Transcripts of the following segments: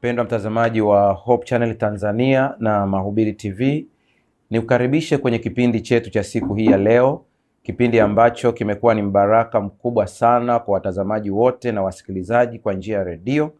Mpendwa mtazamaji wa Hope Channel Tanzania na Mahubiri TV, nikukaribishe kwenye kipindi chetu cha siku hii ya leo, kipindi ambacho kimekuwa ni mbaraka mkubwa sana kwa watazamaji wote na wasikilizaji kwa njia ya redio,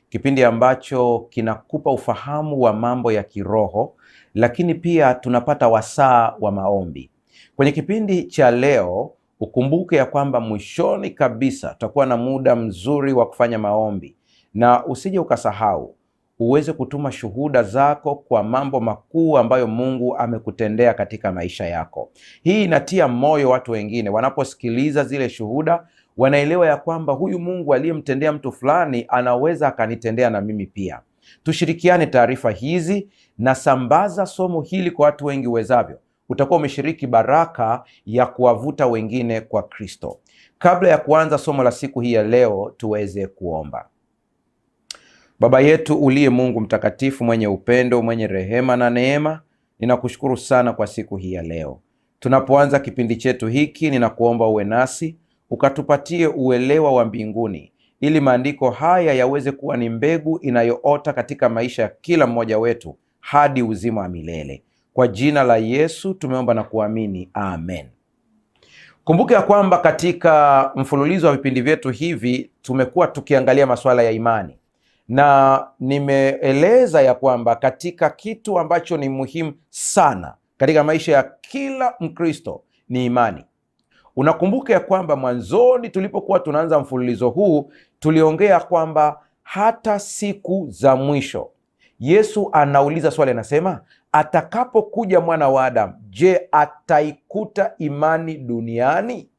kipindi ambacho kinakupa ufahamu wa mambo ya kiroho, lakini pia tunapata wasaa wa maombi. Kwenye kipindi cha leo, ukumbuke ya kwamba mwishoni kabisa tutakuwa na muda mzuri wa kufanya maombi, na usije ukasahau uweze kutuma shuhuda zako kwa mambo makuu ambayo Mungu amekutendea katika maisha yako. Hii inatia moyo watu wengine, wanaposikiliza zile shuhuda wanaelewa ya kwamba huyu Mungu aliyemtendea mtu fulani anaweza akanitendea na mimi pia. Tushirikiane taarifa hizi na sambaza somo hili kwa watu wengi uwezavyo. Utakuwa umeshiriki baraka ya kuwavuta wengine kwa Kristo. Kabla ya kuanza somo la siku hii ya leo, tuweze kuomba. Baba yetu uliye Mungu mtakatifu, mwenye upendo, mwenye rehema na neema, ninakushukuru sana kwa siku hii ya leo. Tunapoanza kipindi chetu hiki, ninakuomba uwe nasi, ukatupatie uelewa wa mbinguni, ili maandiko haya yaweze kuwa ni mbegu inayoota katika maisha ya kila mmoja wetu hadi uzima wa milele. Kwa jina la Yesu tumeomba na kuamini, amen. Kumbuka ya kwamba katika mfululizo wa vipindi vyetu hivi tumekuwa tukiangalia masuala ya imani, na nimeeleza ya kwamba katika kitu ambacho ni muhimu sana katika maisha ya kila Mkristo ni imani. Unakumbuka ya kwamba mwanzoni tulipokuwa tunaanza mfululizo huu tuliongea kwamba hata siku za mwisho Yesu anauliza swali, anasema atakapokuja mwana wa Adamu, je, ataikuta imani duniani?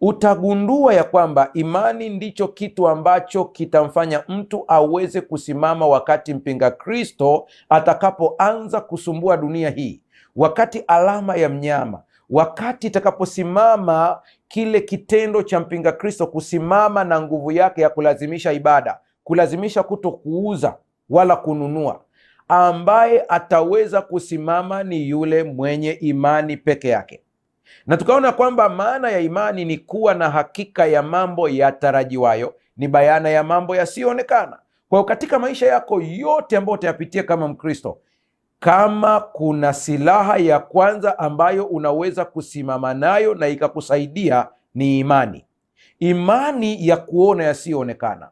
Utagundua ya kwamba imani ndicho kitu ambacho kitamfanya mtu aweze kusimama wakati mpinga Kristo atakapoanza kusumbua dunia hii, wakati alama ya mnyama, wakati itakaposimama kile kitendo cha mpinga Kristo kusimama na nguvu yake ya kulazimisha ibada, kulazimisha kuto kuuza wala kununua. Ambaye ataweza kusimama ni yule mwenye imani peke yake. Na tukaona kwamba maana ya imani ni kuwa na hakika ya mambo yatarajiwayo, ni bayana ya mambo yasiyoonekana. Kwa hiyo katika maisha yako yote ambayo utayapitia kama Mkristo, kama kuna silaha ya kwanza ambayo unaweza kusimama nayo na ikakusaidia ni imani. Imani ya kuona yasiyoonekana,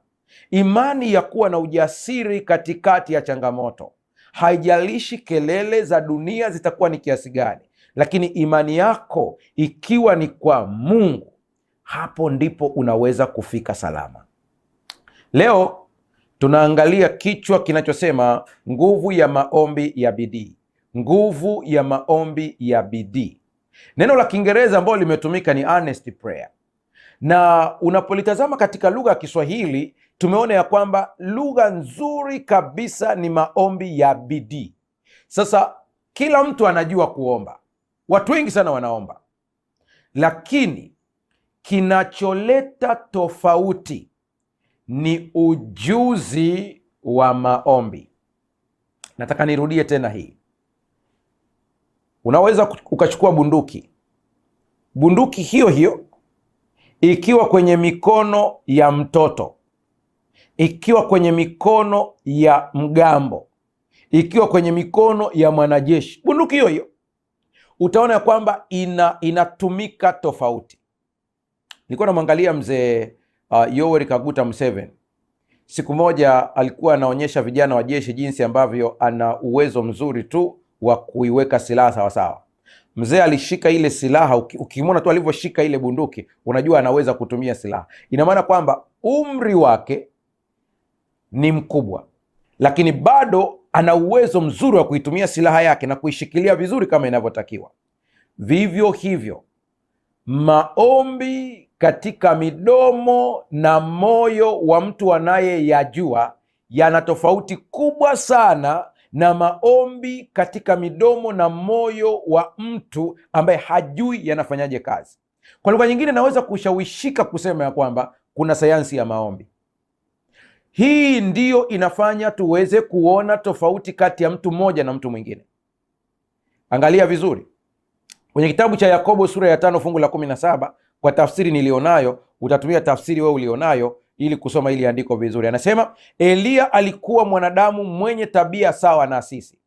imani ya kuwa na ujasiri katikati ya changamoto. Haijalishi kelele za dunia zitakuwa ni kiasi gani, lakini imani yako ikiwa ni kwa Mungu, hapo ndipo unaweza kufika salama. Leo tunaangalia kichwa kinachosema nguvu ya maombi ya bidii. Nguvu ya maombi ya bidii. Neno la Kiingereza ambalo limetumika ni earnest prayer, na unapolitazama katika lugha ya Kiswahili tumeona ya kwamba lugha nzuri kabisa ni maombi ya bidii. Sasa kila mtu anajua kuomba, watu wengi sana wanaomba, lakini kinacholeta tofauti ni ujuzi wa maombi. Nataka nirudie tena hii. Unaweza ukachukua bunduki hiyo hiyo ikiwa kwenye mikono ya mtoto, ikiwa kwenye mikono ya mgambo, ikiwa kwenye mikono ya mwanajeshi, bunduki hiyo hiyo utaona ya kwamba inatumika tofauti. Nilikuwa namwangalia mzee Yoweri Kaguta Museveni. Siku moja alikuwa anaonyesha vijana wa jeshi jinsi ambavyo ana uwezo mzuri tu wa kuiweka silaha sawasawa. Mzee alishika ile silaha, ukimwona tu alivyoshika ile bunduki unajua anaweza kutumia silaha. Ina maana kwamba umri wake ni mkubwa, lakini bado ana uwezo mzuri wa kuitumia silaha yake na kuishikilia vizuri kama inavyotakiwa. Vivyo hivyo maombi katika midomo na moyo wa mtu anayeyajua yana tofauti kubwa sana na maombi katika midomo na moyo wa mtu ambaye hajui yanafanyaje kazi. Kwa lugha nyingine, naweza kushawishika kusema ya kwamba kuna sayansi ya maombi. Hii ndiyo inafanya tuweze kuona tofauti kati ya mtu mmoja na mtu mwingine. Angalia vizuri kwenye kitabu cha Yakobo sura ya 5 fungu la 17. Kwa tafsiri nilionayo, utatumia tafsiri wewe ulionayo, ili kusoma ili andiko vizuri. Anasema Eliya alikuwa mwanadamu mwenye tabia sawa na sisi,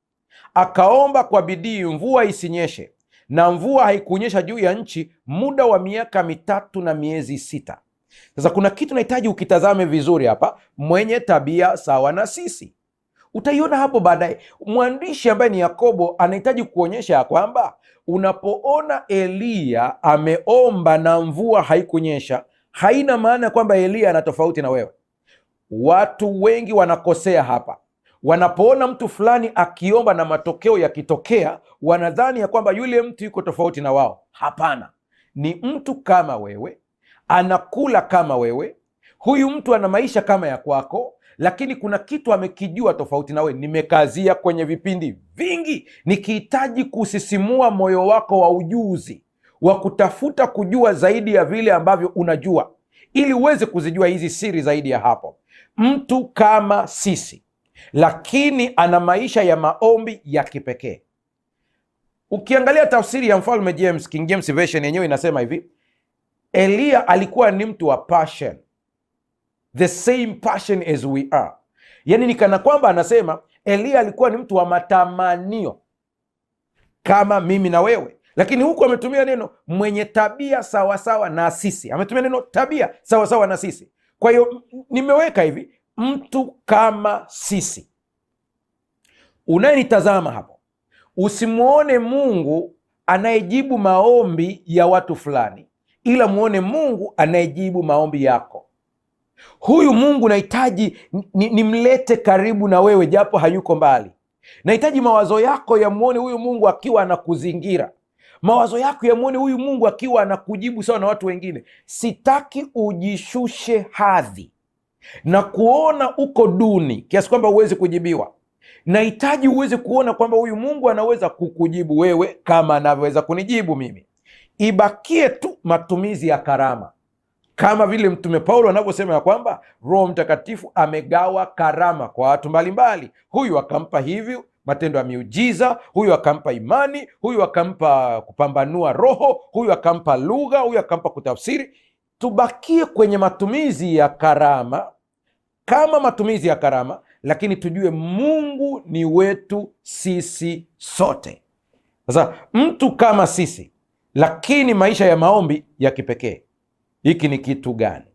akaomba kwa bidii mvua isinyeshe, na mvua haikunyesha juu ya nchi muda wa miaka 3 na miezi 6. Sasa kuna kitu nahitaji ukitazame vizuri hapa, mwenye tabia sawa na sisi. Utaiona hapo baadaye. Mwandishi ambaye ni Yakobo anahitaji kuonyesha ya kwamba unapoona Eliya ameomba na mvua haikunyesha, haina maana ya kwamba Eliya ana tofauti na wewe. Watu wengi wanakosea hapa. Wanapoona mtu fulani akiomba na matokeo yakitokea, wanadhani ya kwamba yule mtu yuko tofauti na wao. Hapana, ni mtu kama wewe, anakula kama wewe, huyu mtu ana maisha kama ya kwako, lakini kuna kitu amekijua tofauti na wewe. Nimekazia kwenye vipindi vingi nikihitaji kusisimua moyo wako wa ujuzi wa kutafuta kujua zaidi ya vile ambavyo unajua, ili uweze kuzijua hizi siri zaidi ya hapo. Mtu kama sisi, lakini ana maisha ya maombi ya kipekee. Ukiangalia tafsiri ya Mfalme James, King James Version yenyewe inasema hivi: Eliya alikuwa ni mtu wa passion, the same passion as we are. Yani ni kana kwamba anasema Eliya alikuwa ni mtu wa matamanio kama mimi na wewe, lakini huku ametumia neno mwenye tabia sawasawa na sisi. Ametumia neno tabia sawasawa na sisi. Kwa hiyo nimeweka hivi, mtu kama sisi. Unayenitazama hapo, usimwone Mungu anayejibu maombi ya watu fulani, ila muone Mungu anayejibu maombi yako. Huyu Mungu nahitaji nimlete karibu na wewe, japo hayuko mbali. Nahitaji mawazo yako yamuone huyu Mungu akiwa anakuzingira. Mawazo yako yamuone huyu Mungu akiwa anakujibu sawa na watu wengine. Sitaki ujishushe hadhi na kuona uko duni kiasi kwamba uweze kujibiwa. Nahitaji uweze kuona kwamba huyu Mungu anaweza kukujibu wewe kama anavyoweza kunijibu mimi. Ibakie tu matumizi ya karama, kama vile Mtume Paulo anavyosema ya kwamba Roho Mtakatifu amegawa karama kwa watu mbalimbali. Huyu akampa hivi matendo ya miujiza, huyu akampa imani, huyu akampa kupambanua roho, huyu akampa lugha, huyu akampa kutafsiri. Tubakie kwenye matumizi ya karama kama matumizi ya karama, lakini tujue Mungu ni wetu sisi sote. Sasa mtu kama sisi, lakini maisha ya maombi ya kipekee. Hiki ni kitu gani?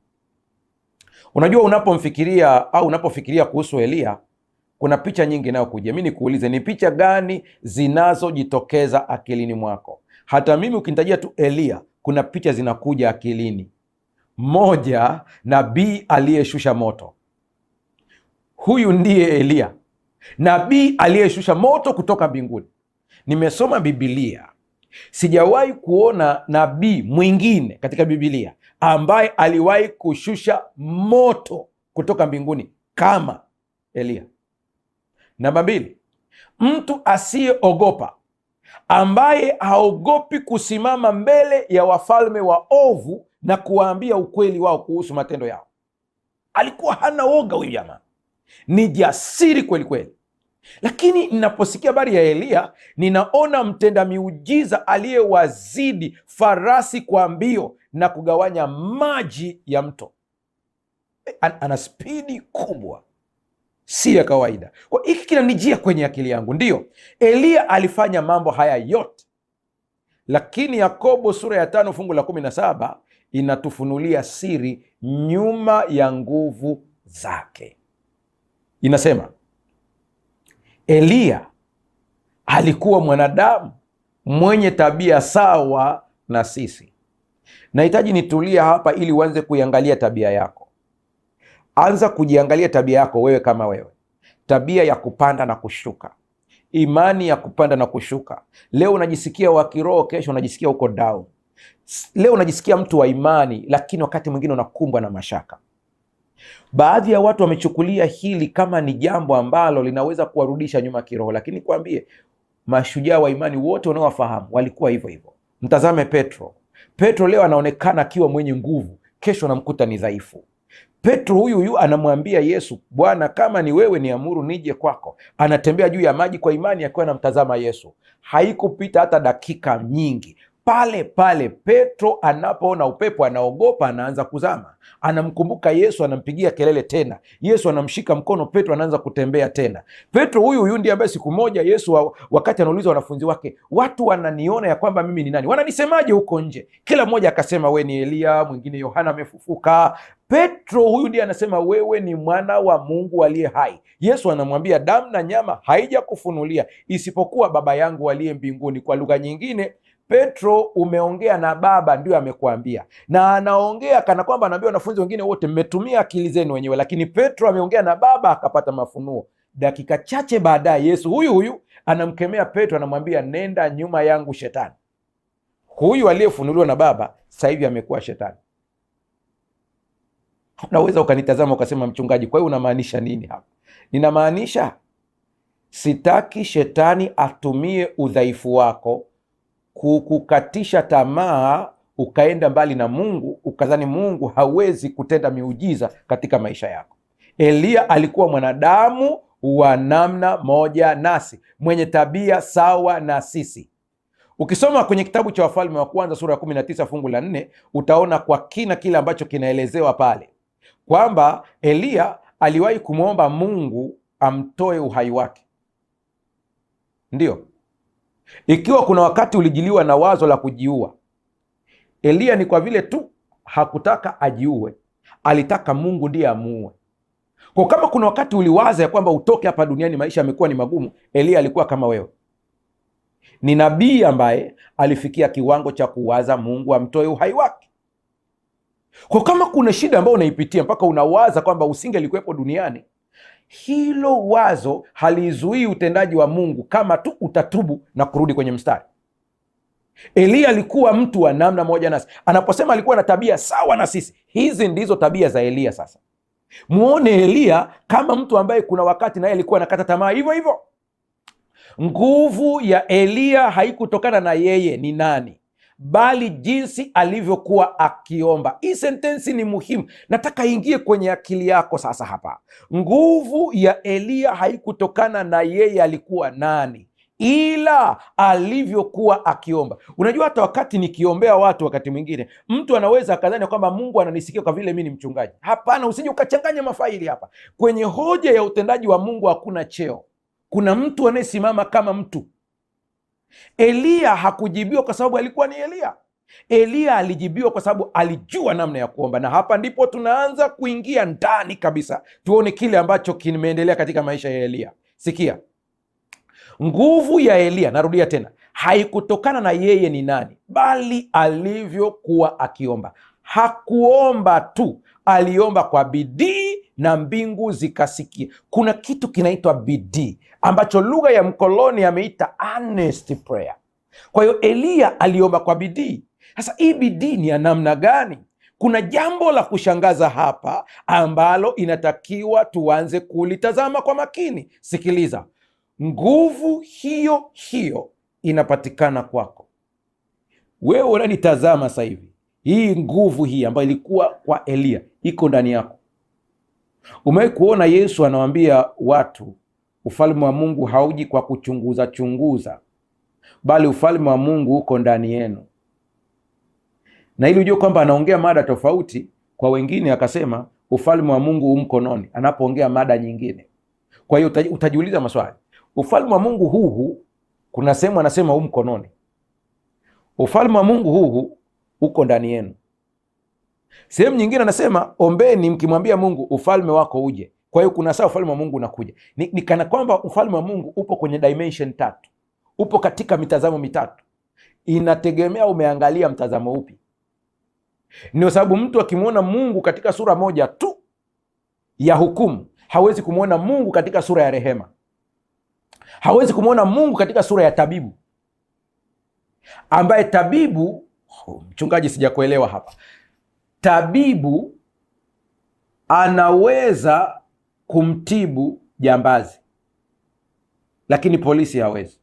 Unajua, unapomfikiria au unapofikiria kuhusu Eliya, kuna picha nyingi inayokuja. Mimi nikuulize, ni picha gani zinazojitokeza akilini mwako? Hata mimi ukinitajia tu Eliya, kuna picha zinakuja akilini. Moja, nabii aliyeshusha moto. Huyu ndiye Eliya, nabii aliyeshusha moto kutoka mbinguni. Nimesoma Biblia, sijawahi kuona nabii mwingine katika Biblia ambaye aliwahi kushusha moto kutoka mbinguni kama Eliya. Namba 2, mtu asiyeogopa, ambaye haogopi kusimama mbele ya wafalme wa ovu na kuwaambia ukweli wao kuhusu matendo yao. Alikuwa hana woga huyu jamaa, ni jasiri kweli kweli. Lakini ninaposikia habari ya Eliya, ninaona mtenda miujiza aliyewazidi farasi kwa mbio na kugawanya maji ya mto. Ana spidi kubwa, si ya kawaida. Kwa hiki kinanijia kwenye akili yangu, ndiyo, Eliya alifanya mambo haya yote, lakini Yakobo sura ya 5 fungu la 17 inatufunulia siri nyuma ya nguvu zake. Inasema Eliya alikuwa mwanadamu mwenye tabia sawa na sisi. Nahitaji nitulia hapa ili uanze kuiangalia tabia yako. Anza kujiangalia tabia yako wewe kama wewe. Tabia ya kupanda na kushuka, imani ya kupanda na kushuka. Leo unajisikia wa kiroho, kesho unajisikia uko down. Leo unajisikia mtu wa imani, lakini wakati mwingine unakumbwa na mashaka. Baadhi ya watu wamechukulia hili kama ni jambo ambalo linaweza kuwarudisha nyuma kiroho, lakini kwambie, mashujaa wa imani wote unaowafahamu walikuwa hivyo hivyo. Mtazame Petro. Petro leo anaonekana akiwa mwenye nguvu, kesho anamkuta ni dhaifu. Petro huyu anamwambia Yesu, Bwana, kama ni wewe niamuru nije kwako. Anatembea juu ya maji kwa imani akiwa anamtazama Yesu. Haikupita hata dakika nyingi, Pale pale Petro anapoona upepo anaogopa, anaanza kuzama, anamkumbuka Yesu, anampigia kelele tena, Yesu anamshika mkono, Petro anaanza kutembea tena. Petro huyu ndiye ambaye siku moja Yesu wakati anauliza wanafunzi wake, watu wananiona ya kwamba mimi ni nani? Wananisemaje huko nje? Kila mmoja akasema, we ni Eliya, mwingine Yohana amefufuka. Petro huyu ndiye anasema, wewe ni mwana wa Mungu aliye hai. Yesu anamwambia, damu na nyama haijakufunulia isipokuwa Baba yangu aliye mbinguni. Kwa lugha nyingine, Petro, umeongea na Baba, ndio amekuambia. Na anaongea kana kwamba anaambia wanafunzi wengine wote, mmetumia akili zenu wenyewe, lakini Petro ameongea na Baba akapata mafunuo. Dakika chache baadaye Yesu huyu anamkemea Petro, anamwambia, nenda nyuma yangu Shetani. Huyu aliyefunuliwa na Baba sasa hivi amekuwa Shetani. Unaweza ukanitazama ukasema, mchungaji, kwa hiyo unamaanisha nini hapa? Ninamaanisha sitaki Shetani atumie udhaifu wako kukukatisha tamaa, ukaenda mbali na Mungu, ukadhani Mungu hawezi kutenda miujiza katika maisha yako. Eliya alikuwa mwanadamu wa namna moja nasi, mwenye tabia sawa na sisi. Ukisoma kwenye kitabu cha Wafalme wa Kwanza sura ya 19 fungu la 4, utaona kwa kina kile ambacho kinaelezewa pale, kwamba Eliya aliwahi kumwomba Mungu amtoe uhai wake. Ndiyo, ikiwa kuna wakati ulijiliwa na wazo la kujiua, Eliya ni kwa vile tu hakutaka ajiue, alitaka Mungu ndiye amuue. Kwa kama kuna wakati uliwaza ya kwamba utoke hapa duniani, maisha yamekuwa ni magumu, Eliya alikuwa kama wewe. Ni nabii ambaye alifikia kiwango cha kuwaza Mungu amtoe uhai wake. Kwa kama kuna shida ambayo unaipitia mpaka unawaza kwamba usingelikuwepo duniani, hilo wazo halizuii utendaji wa Mungu kama tu utatubu na kurudi kwenye mstari. Eliya alikuwa mtu wa namna moja nasi. Anaposema alikuwa na tabia sawa na sisi, hizi ndizo tabia za Eliya. Sasa muone Eliya kama mtu ambaye kuna wakati naye alikuwa anakata tamaa hivyo hivyo. Nguvu ya Eliya haikutokana na yeye ni nani, bali jinsi alivyokuwa akiomba. Hii sentensi ni muhimu, nataka ingie kwenye akili yako sasa hapa. Nguvu ya Eliya haikutokana na yeye alikuwa nani, ila alivyokuwa akiomba. Unajua, hata wakati nikiombea watu, wakati mwingine mtu anaweza akadhani kwamba Mungu ananisikia kwa vile mi ni mchungaji. Hapana, usije ukachanganya mafaili hapa. Kwenye hoja ya utendaji wa Mungu hakuna cheo, kuna mtu anayesimama kama mtu. Eliya hakujibiwa kwa sababu alikuwa ni Eliya. Eliya alijibiwa kwa sababu alijua namna ya kuomba. Na hapa ndipo tunaanza kuingia ndani kabisa, tuone kile ambacho kimeendelea katika maisha ya Eliya. Sikia, nguvu ya Eliya, narudia tena, haikutokana na yeye ni nani, bali alivyokuwa akiomba. Hakuomba tu, aliomba kwa bidii na mbingu zikasikia. Kuna kitu kinaitwa bidii ambacho lugha ya mkoloni ameita earnest prayer. Kwa hiyo Eliya aliomba kwa bidii. Sasa hii bidii ni ya namna gani? Kuna jambo la kushangaza hapa ambalo inatakiwa tuanze kulitazama kwa makini. Sikiliza, nguvu hiyo hiyo inapatikana kwako wewe. Unanitazama sasa hivi, hii nguvu hii ambayo ilikuwa kwa Eliya iko ndani yako. Umewahi kuona Yesu anawaambia watu, ufalme wa Mungu hauji kwa kuchunguza chunguza, bali ufalme wa Mungu uko ndani yenu. Na ili ujue kwamba anaongea mada tofauti kwa wengine, akasema ufalme wa Mungu u mkononi, anapoongea mada nyingine. Kwa hiyo utajiuliza maswali, ufalme wa Mungu huu kuna sehemu anasema u mkononi, ufalme wa Mungu huu uko ndani yenu. Sehemu nyingine anasema ombeni mkimwambia Mungu ufalme wako uje. Kwa hiyo kuna saa ufalme wa Mungu unakuja. Ni kana kwamba ufalme wa Mungu upo kwenye dimension tatu, upo katika mitazamo mitatu. Inategemea umeangalia mtazamo upi. Ndio sababu mtu akimwona Mungu katika sura moja tu ya hukumu, hawezi kumwona Mungu katika sura ya rehema, hawezi kumwona Mungu katika sura ya tabibu, ambaye tabibu, mchungaji sijakuelewa hapa, tabibu anaweza kumtibu jambazi, lakini polisi hawezi.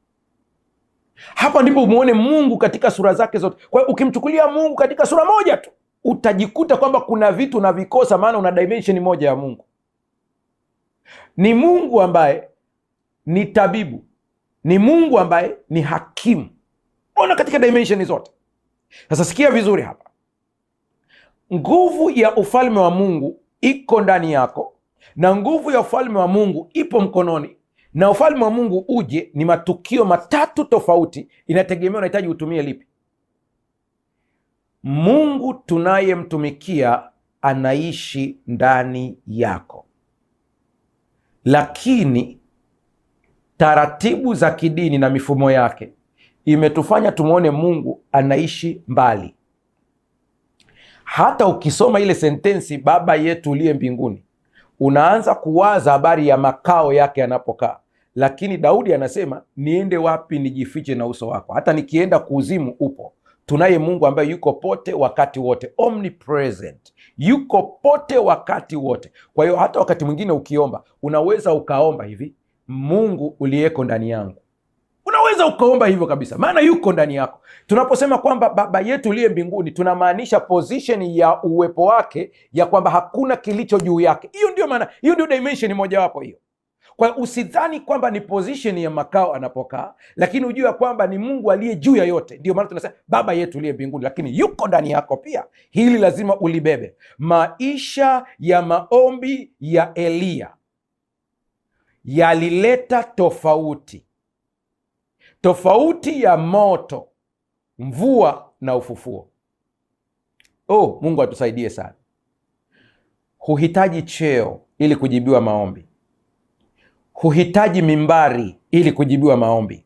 Hapa ndipo umuone Mungu katika sura zake zote. Kwa hiyo ukimchukulia Mungu katika sura moja tu, utajikuta kwamba kuna vitu unavikosa, maana una dimension moja ya Mungu. Ni Mungu ambaye ni tabibu, ni Mungu ambaye ni hakimu. Ona katika dimension zote. Sasa sikia vizuri hapa, nguvu ya ufalme wa Mungu iko ndani yako, na nguvu ya ufalme wa Mungu ipo mkononi. Na ufalme wa Mungu uje ni matukio matatu tofauti, inategemea unahitaji utumie lipi. Mungu tunayemtumikia anaishi ndani yako, lakini taratibu za kidini na mifumo yake imetufanya tumwone Mungu anaishi mbali. Hata ukisoma ile sentensi Baba yetu uliye mbinguni, unaanza kuwaza habari ya makao yake anapokaa, lakini Daudi anasema niende wapi nijifiche na uso wako? Hata nikienda kuzimu upo. Tunaye Mungu ambaye yuko pote wakati wote, omnipresent, yuko pote wakati wote. Kwa hiyo hata wakati mwingine ukiomba, unaweza ukaomba hivi, Mungu uliyeko ndani yangu. Unaweza ukaomba hivyo kabisa, maana yuko ndani yako. Tunaposema kwamba Baba yetu uliye mbinguni, tunamaanisha position ya uwepo wake, ya kwamba hakuna kilicho juu yake. Hiyo ndio maana, hiyo ndio dimension mojawapo hiyo. Kwa hiyo usidhani kwamba ni position ya makao anapokaa, lakini ujue ya kwamba ni Mungu aliye juu ya yote. Ndio maana tunasema Baba yetu uliye mbinguni, lakini yuko ndani yako pia. Hili lazima ulibebe. Maisha ya maombi ya Eliya yalileta tofauti ya moto, mvua na ufufuo. Mungu atusaidie sana. Huhitaji cheo ili kujibiwa maombi. Huhitaji mimbari ili kujibiwa maombi.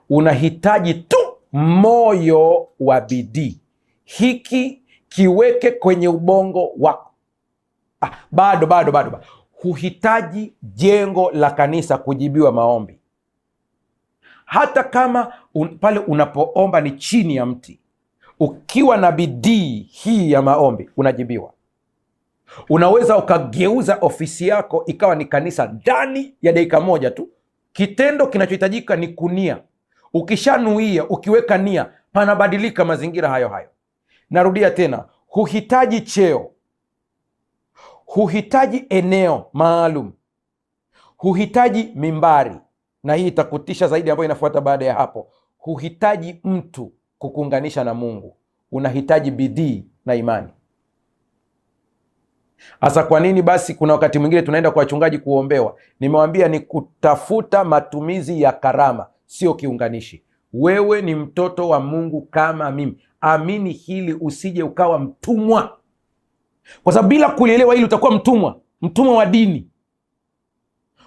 Unahitaji tu moyo wa bidii. Hiki kiweke kwenye ubongo wako. Bado. Huhitaji jengo la kanisa kujibiwa maombi. Hata kama pale unapoomba ni chini ya mti, ukiwa na bidii hii ya maombi unajibiwa. Unaweza ukageuza ofisi yako ikawa ni kanisa ndani ya dakika moja tu. Kitendo kinachohitajika ni kunia. Ukishanuia, ukiweka nia, panabadilika mazingira hayo hayo. Narudia tena, huhitaji cheo, huhitaji eneo maalum, huhitaji mimbari, na hii itakutisha zaidi ambayo inafuata baada ya hapo. Huhitaji mtu kukuunganisha na Mungu, unahitaji bidii na imani. Hasa kwa nini basi kuna wakati mwingine tunaenda kwa wachungaji kuombewa? Nimewambia ni kutafuta matumizi ya karama, sio kiunganishi. Wewe ni mtoto wa Mungu kama mimi. Amini hili, usije ukawa mtumwa, kwa sababu bila kulielewa hili utakuwa mtumwa wa dini,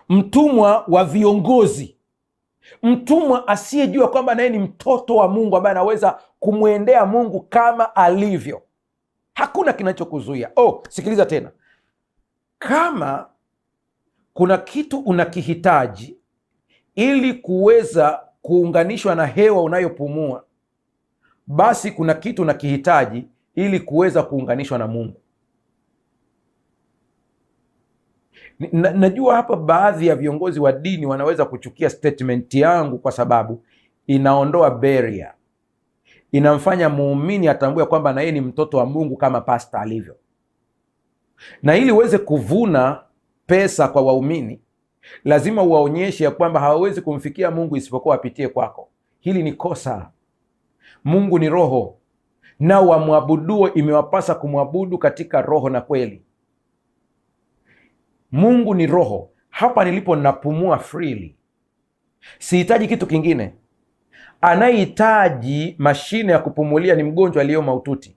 mtumwa wa viongozi, mtumwa asiyejua kwamba naye ni mtoto wa Mungu ambaye anaweza kumwendea Mungu kama alivyo. Hakuna kinachokuzuia. Sikiliza tena, kama kuna kitu unakihitaji ili kuweza kuunganishwa na hewa unayopumua, basi kuna kitu unakihitaji ili kuweza kuunganishwa na Mungu. Najua hapa baadhi ya viongozi wa dini wanaweza kuchukia statement yangu, kwa sababu inaondoa barrier, inamfanya muumini atambue kwamba na yeye ni mtoto wa Mungu kama pasta alivyo. Na ili uweze kuvuna pesa kwa waumini, lazima uwaonyeshe ya kwamba hawawezi kumfikia Mungu isipokuwa apitie kwako. Hili ni kosa. Mungu ni roho, na wamwabuduo imewapasa kumwabudu katika roho na kweli. Mungu ni roho. Hapa nilipo napumua freely, sihitaji kitu kingine. Anayehitaji mashine ya kupumulia ni mgonjwa aliyo mahututi.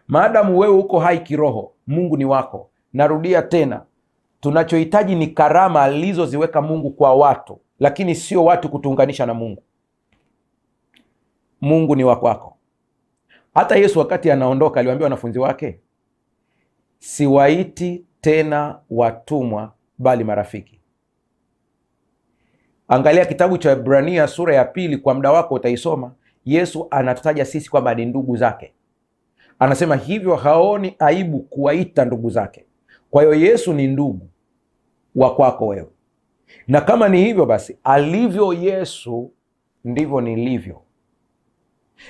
Maadamu wewe uko hai kiroho, Mungu ni wako. Narudia tena, tunachohitaji ni karama alizoziweka Mungu kwa watu, lakini sio watu kutuunganisha na Mungu. Mungu ni wakwako. Hata Yesu wakati anaondoka aliwaambia wanafunzi wake, siwaiti tena watumwa bali marafiki. Angalia kitabu cha Ibrania sura ya 2, kwa muda wako utaisoma. Yesu anatutaja sisi kwamba ni ndugu zake. Anasema hivyo haoni aibu kuwaita ndugu zake. Kwa hiyo Yesu ni ndugu wa kwako wewe, na kama ni hivyo basi, alivyo Yesu ndivyo nilivyo,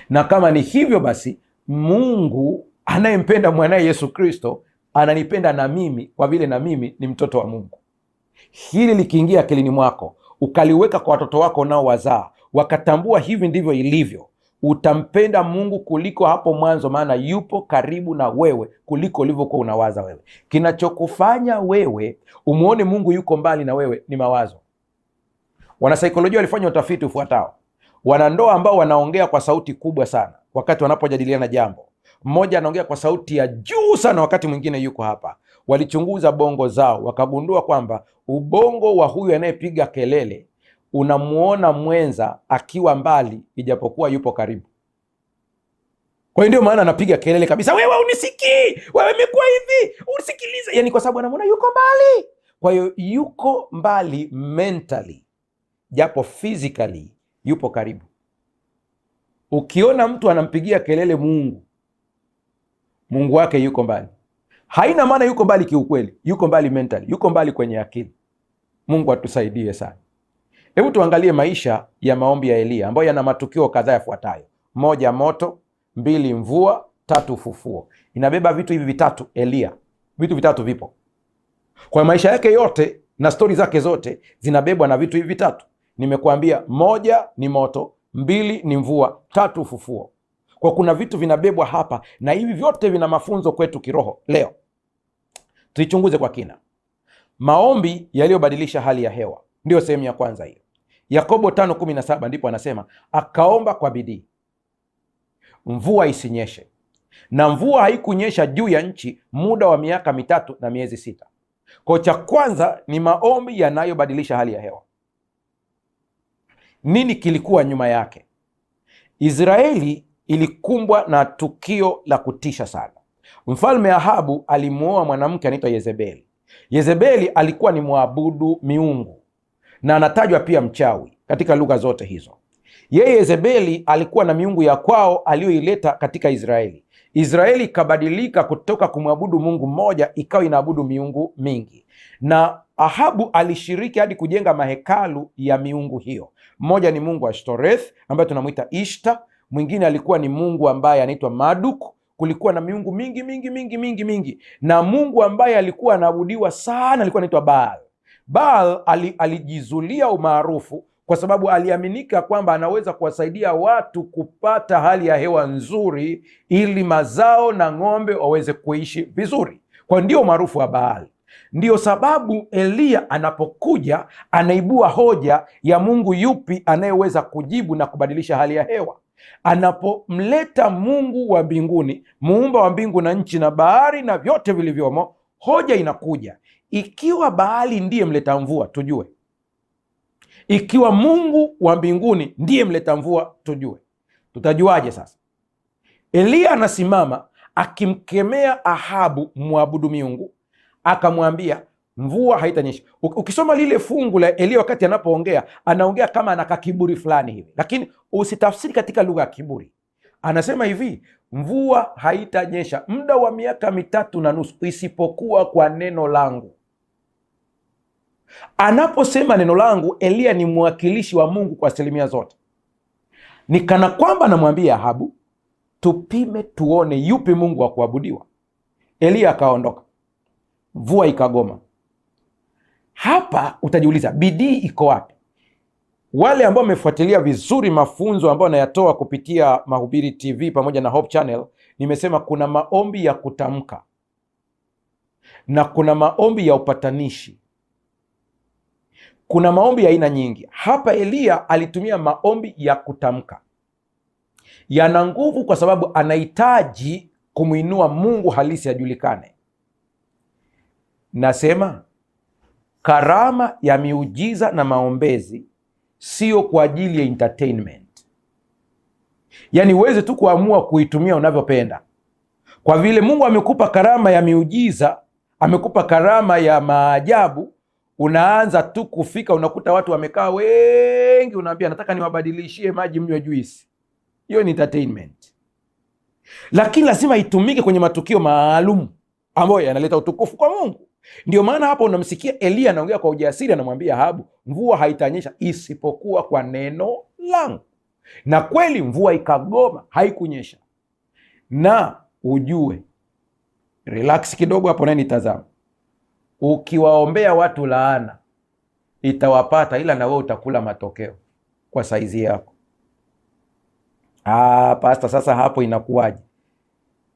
na kama ni hivyo basi, Mungu anayempenda mwanaye Yesu Kristo ananipenda na mimi, kwa vile na mimi ni mtoto wa Mungu. Hili likiingia akilini mwako, ukaliweka kwa watoto wako nao wazaa, wakatambua hivi ndivyo ilivyo, utampenda Mungu kuliko hapo mwanzo, maana yupo karibu na wewe kuliko ulivyokuwa unawaza wewe. Kinachokufanya wewe umuone Mungu yuko mbali na wewe ni mawazo. Wanasaikolojia walifanya utafiti ufuatao. Wanandoa ambao wanaongea kwa sauti kubwa sana wakati wanapojadiliana jambo, mmoja anaongea kwa sauti ya juu sana wakati mwingine yuko hapa, walichunguza bongo zao wakagundua kwamba ubongo wa huyu anayepiga kelele unamuona mwenza akiwa mbali ijapokuwa yupo karibu. Kwa hiyo ndio maana anapiga kelele kabisa, wewe unisikii, wewe imekuwa hivi, unisikilize. Yani kwa sababu anamuona yuko mbali. Kwa hiyo yuko mbali mentally, japo physically yupo karibu. Ukiona mtu anampigia kelele Mungu wake yuko mbali, haina maana yuko mbali kiukweli, yuko mbali mentally, yuko mbali kwenye akili. Mungu atusaidie sana. Hebu tuangalie maisha ya maombi ya Eliya ambayo yana matukio kadhaa yafuatayo: 1, moto; 2, mvua; 3, ufufuo. Inabeba vitu hivi vitatu. Eliya, vitu vitatu vipo kwa maisha yake yote, na stori zake zote zinabebwa na vitu hivi vitatu. Nimekuambia 1 ni moto, 2 ni mvua, 3 ufufuo. Kwa kuna vitu vinabebwa hapa, na hivi vyote vina mafunzo kwetu kiroho. Leo tuichunguze kwa kina maombi yaliyobadilisha hali ya hewa. Ndio sehemu ya kwanza hiyo. Yakobo 5:17 ndipo anasema, akaomba kwa bidii mvua isinyeshe, na mvua haikunyesha juu ya nchi muda wa miaka 3 na miezi 6. Kwa cha kwanza ni maombi yanayobadilisha hali ya hewa. Nini kilikuwa nyuma yake? Israeli ilikumbwa na tukio la kutisha sana. Mfalme Ahabu alimuoa mwanamke anaitwa Yezebeli. Yezebeli alikuwa ni mwabudu miungu na anatajwa pia mchawi katika lugha zote hizo. Yeye Yezebeli alikuwa na miungu ya kwao aliyoileta katika Israeli. Israeli ikabadilika kutoka kumwabudu Mungu mmoja ikawa inaabudu miungu mingi, na Ahabu alishiriki hadi kujenga mahekalu ya miungu hiyo. Mmoja ni mungu Ashtoreth ambaye tunamwita Ishta, mwingine alikuwa ni mungu ambaye anaitwa Marduk. Kulikuwa na miungu mingi mingi mingi mingi mingi, na mungu ambaye alikuwa anaabudiwa sana alikuwa anaitwa Baal. Baal alijizulia umaarufu kwa sababu aliaminika kwamba anaweza kuwasaidia watu kupata hali ya hewa nzuri ili mazao na ng'ombe waweze kuishi vizuri. Kwa ndio umaarufu wa Baal. Ndiyo sababu Eliya anapokuja anaibua hoja ya Mungu yupi anayeweza kujibu na kubadilisha hali ya hewa. Anapomleta Mungu wa mbinguni, muumba wa mbingu na nchi na bahari na vyote vilivyomo, hoja inakuja, ikiwa Baali ndiye mleta mvua tujue, ikiwa Mungu wa mbinguni ndiye mleta mvua tujue, tutajuaje sasa? Eliya anasimama akimkemea Ahabu mwabudu miungu, akamwambia mvua haitanyesha. Ukisoma lile fungu la Eliya wakati anapoongea, anaongea kama anaka kiburi fulani hivi, lakini usitafsiri katika lugha ya kiburi. Anasema hivi, mvua haitanyesha muda wa miaka 3.5 isipokuwa kwa neno langu. Anaposema neno langu, Eliya ni mwakilishi wa Mungu kwa asilimia zote. Ni kana kwamba anamwambia Ahabu, tupime tuone yupi Mungu wa kuabudiwa. Eliya akaondoka, mvua ikagoma. Hapa utajiuliza bidii iko wapi? Wale ambao wamefuatilia vizuri mafunzo ambayo nayatoa kupitia Mahubiri TV pamoja na Hope Channel, nimesema kuna maombi ya kutamka na kuna maombi ya upatanishi. Kuna maombi ya aina nyingi. Hapa Eliya alitumia maombi ya kutamka. Yana nguvu kwa sababu anahitaji kumwinua Mungu halisi ajulikane. Nasema karama ya miujiza na maombezi sio kwa ajili ya entertainment. Yaani uweze tu kuamua kuitumia unavyopenda. Kwa vile Mungu amekupa karama ya miujiza, amekupa karama ya maajabu, unaanza tu kufika, unakuta watu wamekaa wengi, unaambia nataka niwabadilishie maji mnywe juisi. Hiyo ni entertainment. Lakini lazima itumike kwenye matukio maalum ambayo yanaleta utukufu kwa Mungu. Ndio maana hapa unamsikia Eliya anaongea kwa ujasiri, anamwambia Ahabu, mvua haitanyesha isipokuwa kwa neno langu. Na kweli mvua ikagoma, haikunyesha. Na ujue, relax kidogo hapo, naye nitazama, ukiwaombea watu laana itawapata, ila na wewe utakula matokeo kwa saizi yako. Pastor, sasa hapo inakuwaje?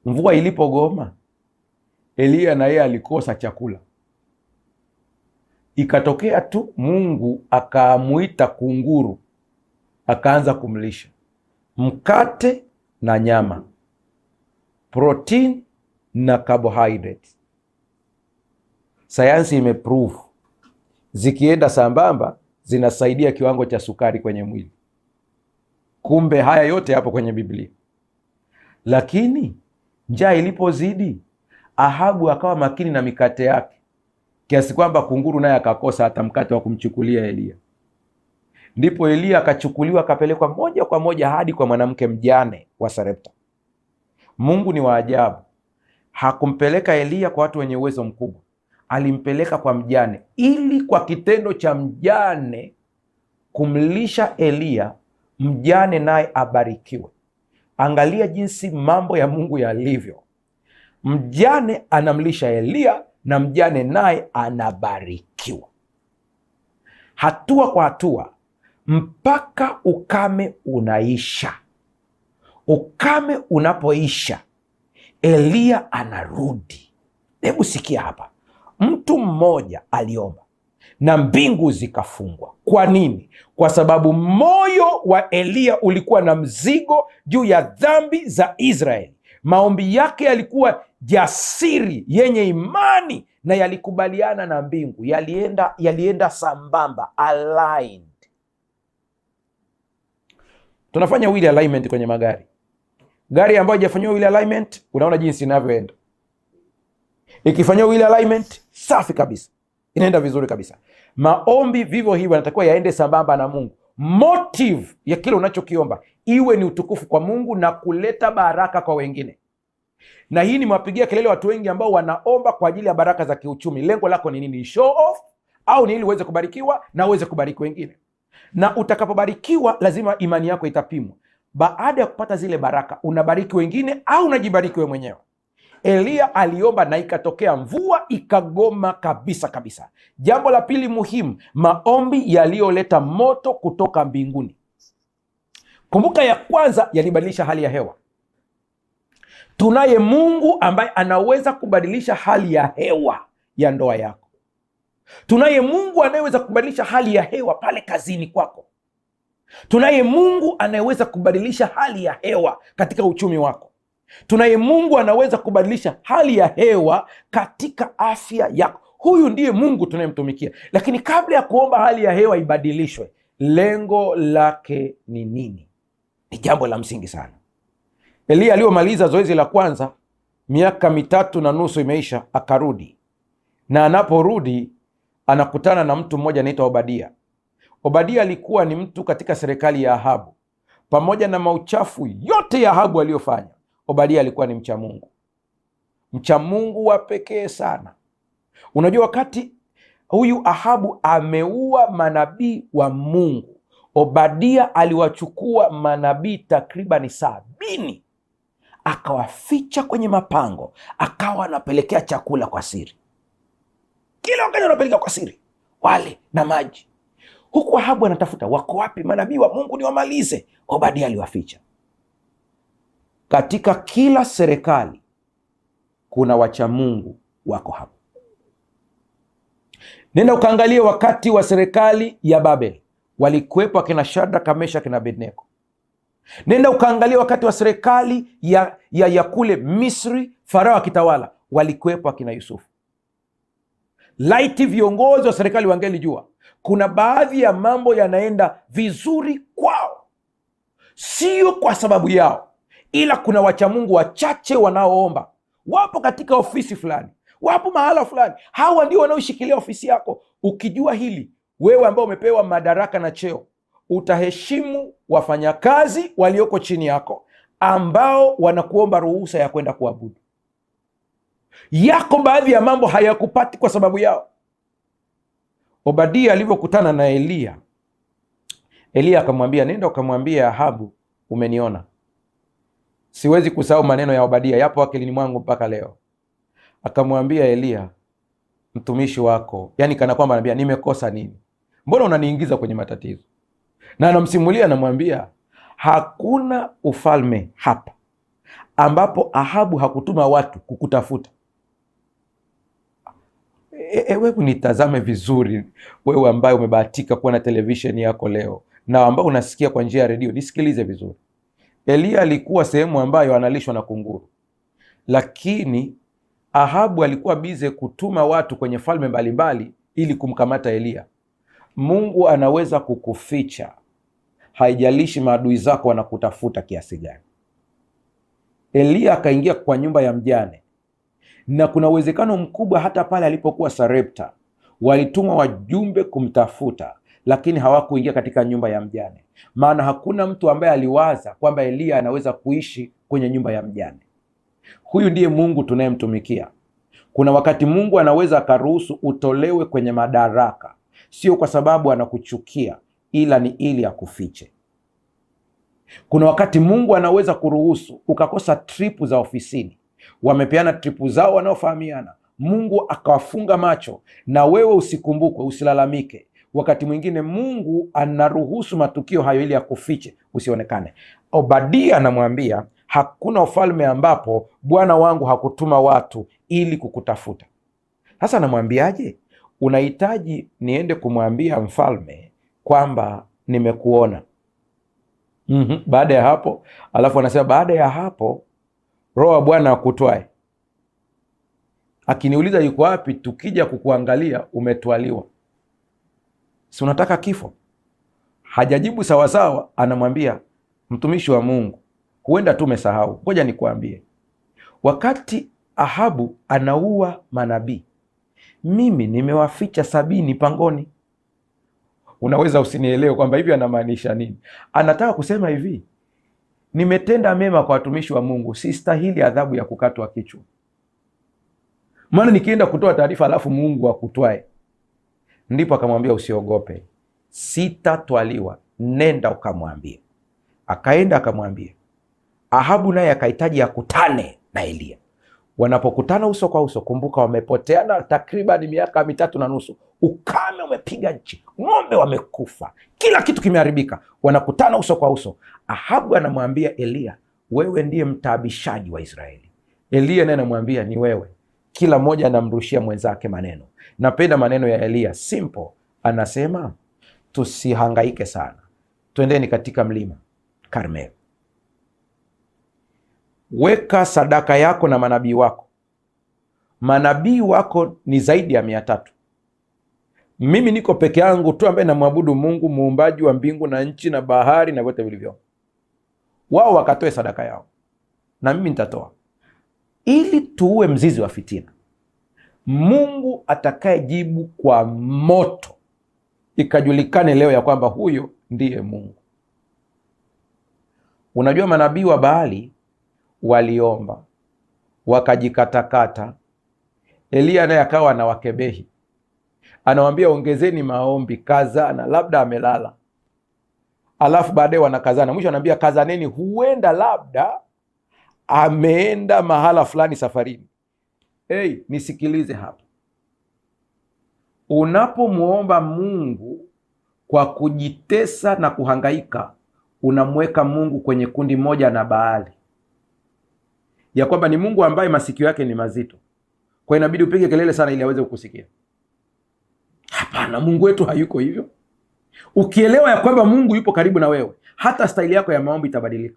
Mvua ilipogoma, Eliya na yeye alikosa chakula. Ikatokea tu Mungu akamuita kunguru, akaanza kumlisha mkate na nyama, protein na carbohydrate. Sayansi imeprove zikienda sambamba zinasaidia kiwango cha sukari kwenye mwili. Kumbe haya yote hapo kwenye Biblia. Lakini njaa ilipozidi, Ahabu akawa makini na mikate yake, kiasi kwamba kunguru naye akakosa hata mkate wa kumchukulia Eliya. Ndipo Eliya akachukuliwa akapelekwa moja kwa moja hadi kwa mwanamke mjane wa Sarepta. Mungu ni wa ajabu. Hakumpeleka Eliya kwa watu wenye uwezo mkubwa, alimpeleka kwa mjane, ili kwa kitendo cha mjane kumlisha Eliya, mjane naye abarikiwe. Angalia jinsi mambo ya Mungu yalivyo. Mjane anamlisha Eliya na mjane naye anabarikiwa, hatua kwa hatua, mpaka ukame unaisha. Ukame unapoisha, Eliya anarudi. Hebu sikia hapa, mtu mmoja aliomba na mbingu zikafungwa. Kwa nini? Kwa sababu moyo wa Eliya ulikuwa na mzigo juu ya dhambi za Israeli. Maombi yake yalikuwa jasiri, yenye imani, na yalikubaliana na mbingu, yalienda sambamba, aligned. Tunafanya wheel alignment kwenye magari. Gari ambayo haijafanyiwa wheel alignment, unaona jinsi inavyoenda. Ikifanyiwa wheel alignment, safi kabisa, inaenda vizuri kabisa. Maombi vivyo hivyo yanatakiwa yaende sambamba na Mungu. Motive ya kile unachokiomba iwe ni utukufu kwa Mungu na kuleta baraka kwa wengine. Na hii nimewapigia kelele watu wengi ambao wanaomba kwa ajili ya baraka za kiuchumi. Lengo lako ni nini? Show off, au ni ili uweze kubarikiwa na uweze kubariki wengine? Na utakapobarikiwa lazima imani yako itapimwa. Baada ya kupata zile baraka, unabariki wengine au unajibariki wewe mwenyewe? Eliya aliomba na ikatokea mvua ikagoma kabisa kabisa. Jambo la pili muhimu, maombi yaliyoleta moto kutoka mbinguni. Kumbuka, ya kwanza yalibadilisha hali ya hewa. Tunaye Mungu ambaye anaweza kubadilisha hali ya hewa ya ndoa yako. Tunaye Mungu anayeweza kubadilisha hali ya hewa pale kazini kwako. Tunaye Mungu anayeweza kubadilisha hali ya hewa katika uchumi wako. Tunaye Mungu anaweza kubadilisha hali ya hewa katika afya yako. Huyu ndiye Mungu tunayemtumikia. Lakini kabla ya kuomba hali ya hewa ibadilishwe, lengo lake ni nini? Ni jambo la msingi sana. Eliya aliyomaliza zoezi la kwanza, miaka 3.5 imeisha, akarudi. Na anaporudi anakutana na mtu mmoja anaitwa Obadia. Obadia alikuwa ni mtu katika serikali ya Ahabu. Pamoja na mauchafu yote ya Ahabu aliyofanya, Obadia alikuwa ni mcha Mungu. Mcha Mungu wa pekee sana. Unajua, wakati huyu Ahabu ameua manabii wa Mungu, Obadia aliwachukua manabii takribani 70, akawaficha kwenye mapango, akawa anapelekea chakula kwa siri. Kila wakati anapeleka kwa siri wale na maji. Huku Ahabu anatafuta wako wapi manabii wa Mungu niwamalize. Obadia aliwaficha. Katika kila serikali kuna wacha Mungu wako hapo. Nenda ukaangalia wakati wa serikali ya Babeli, walikuwepo akina Shadraka, Meshaki na Abednego. Nenda ukaangalia wakati wa serikali ya kule Misri, Farao akitawala, walikuwepo akina Yusufu. Laiti viongozi wa serikali wangelijua kuna baadhi ya mambo yanaenda vizuri kwao, sio kwa sababu yao, ila kuna wachamungu wachache wanaoomba. Wapo katika ofisi fulani, wapo mahala fulani, hawa ndio wanaoshikilia ofisi yako. Ukijua hili, wewe ambao umepewa madaraka na cheo, utaheshimu wafanyakazi walioko chini yako ambao wanakuomba ruhusa ya kwenda kuabudu. Yako baadhi ya mambo hayakupati kwa sababu yao. Obadia alivyokutana na Eliya, Eliya akamwambia, nenda ukamwambia Ahabu umeniona. Siwezi kusahau maneno ya Obadia, yapo akilini mwangu mpaka leo. Akamwambia Eliya, mtumishi wako, yani kana kwamba anambia, nimekosa nini? Mbona unaniingiza kwenye matatizo? Na anamsimulia, anamwambia, Hakuna ufalme hapa ambapo Ahabu hakutuma watu kukutafuta. Wewe nitazame vizuri, wewe ambaye umebahatika kuwa na televisheni yako leo na ambao unasikia kwa njia ya redio, nisikilize vizuri. Eliya alikuwa sehemu ambayo analishwa na kunguru, lakini Ahabu alikuwa bize kutuma watu kwenye falme mbalimbali ili kumkamata Eliya. Mungu anaweza kukuficha, haijalishi maadui zako wanakutafuta kiasi gani. Eliya akaingia kwa nyumba ya mjane, na kuna uwezekano mkubwa hata pale alipokuwa Sarepta walituma wajumbe kumtafuta, lakini hawakuingia katika nyumba ya mjane, maana hakuna mtu ambaye aliwaza kwamba Eliya anaweza kuishi kwenye nyumba ya mjane. Huyu ndiye Mungu tunayemtumikia. Kuna wakati Mungu anaweza akaruhusu utolewe kwenye madaraka, sio kwa sababu anakuchukia, ila ni ili akufiche. Kuna wakati Mungu anaweza kuruhusu ukakosa tripu za ofisini, wamepeana tripu zao wanaofahamiana, Mungu akawafunga macho na wewe usikumbukwe, usilalamike. Wakati mwingine Mungu anaruhusu matukio hayo ili akufiche, usionekane. Obadia anamwambia hakuna ufalme ambapo Bwana wangu hakutuma watu ili kukutafuta. Sasa anamwambiaje? Unahitaji niende kumwambia mfalme kwamba nimekuona. Baada ya hapo, alafu anasema baada ya hapo Roho wa Bwana akutwae, akiniuliza yuko wapi, tukija kukuangalia umetwaliwa. Si unataka kifo? Hajajibu sawasawa, anamwambia mtumishi wa Mungu, huenda tu umesahau, ngoja nikuambie. Wakati Ahabu anaua manabii, mimi nimewaficha 70 pangoni. Unaweza usinielewe kwamba hivi anamaanisha nini. Anataka kusema hivi, nimetenda mema kwa watumishi wa Mungu, sistahili adhabu ya kukatwa kichwa. Maana nikienda kutoa taarifa alafu Mungu akutwae. Ndipo akamwambia usiogope, sitatwaliwa, nenda ukamwambie. Akaenda akamwambia. Ahabu naye akahitaji akutane na Eliya. Wanapokutana uso kwa uso, kumbuka wamepoteana takriban miaka 3.5. Ukame umepiga nchi, ng'ombe wamekufa, kila kitu kimeharibika. Wanakutana uso kwa uso. Ahabu anamwambia Eliya, wewe ndiye mtaabishaji wa Israeli. Eliya naye anamwambia ni wewe. Kila mmoja anamrushia mwenzake maneno. Napenda maneno ya Eliya, simple. Anasema tusihangaike sana, twendeni katika mlima Karmeli. Weka sadaka yako na manabii wako. Manabii wako ni zaidi ya 300. Mimi niko peke yangu tu ambaye namwabudu Mungu muumbaji wa mbingu na nchi na bahari na vyote vilivyo. Wao wakatoe sadaka yao na mimi nitatoa, ili tuue mzizi wa fitina. Mungu atakayejibu kwa moto, ikajulikane leo ya kwamba huyo ndiye Mungu. Unajua manabii wa Baali waliomba wakajikatakata. Eliya naye akawa na wakebehi, anawambia ongezeni maombi, kazana, labda amelala. Alafu baadaye wanakazana, mwisho anaambia kazaneni, huenda labda ameenda mahala fulani safarini. Nisikilize hapa. Unapomwomba Mungu kwa kujitesa na kuhangaika, unamweka Mungu kwenye kundi moja na Baali, ya kwamba ni Mungu ambaye masikio yake ni mazito, kwa inabidi upige kelele sana ili aweze kukusikia. Hapana, Mungu wetu hayuko hivyo. Ukielewa ya kwamba Mungu yupo karibu na wewe, hata staili yako ya maombi itabadilika.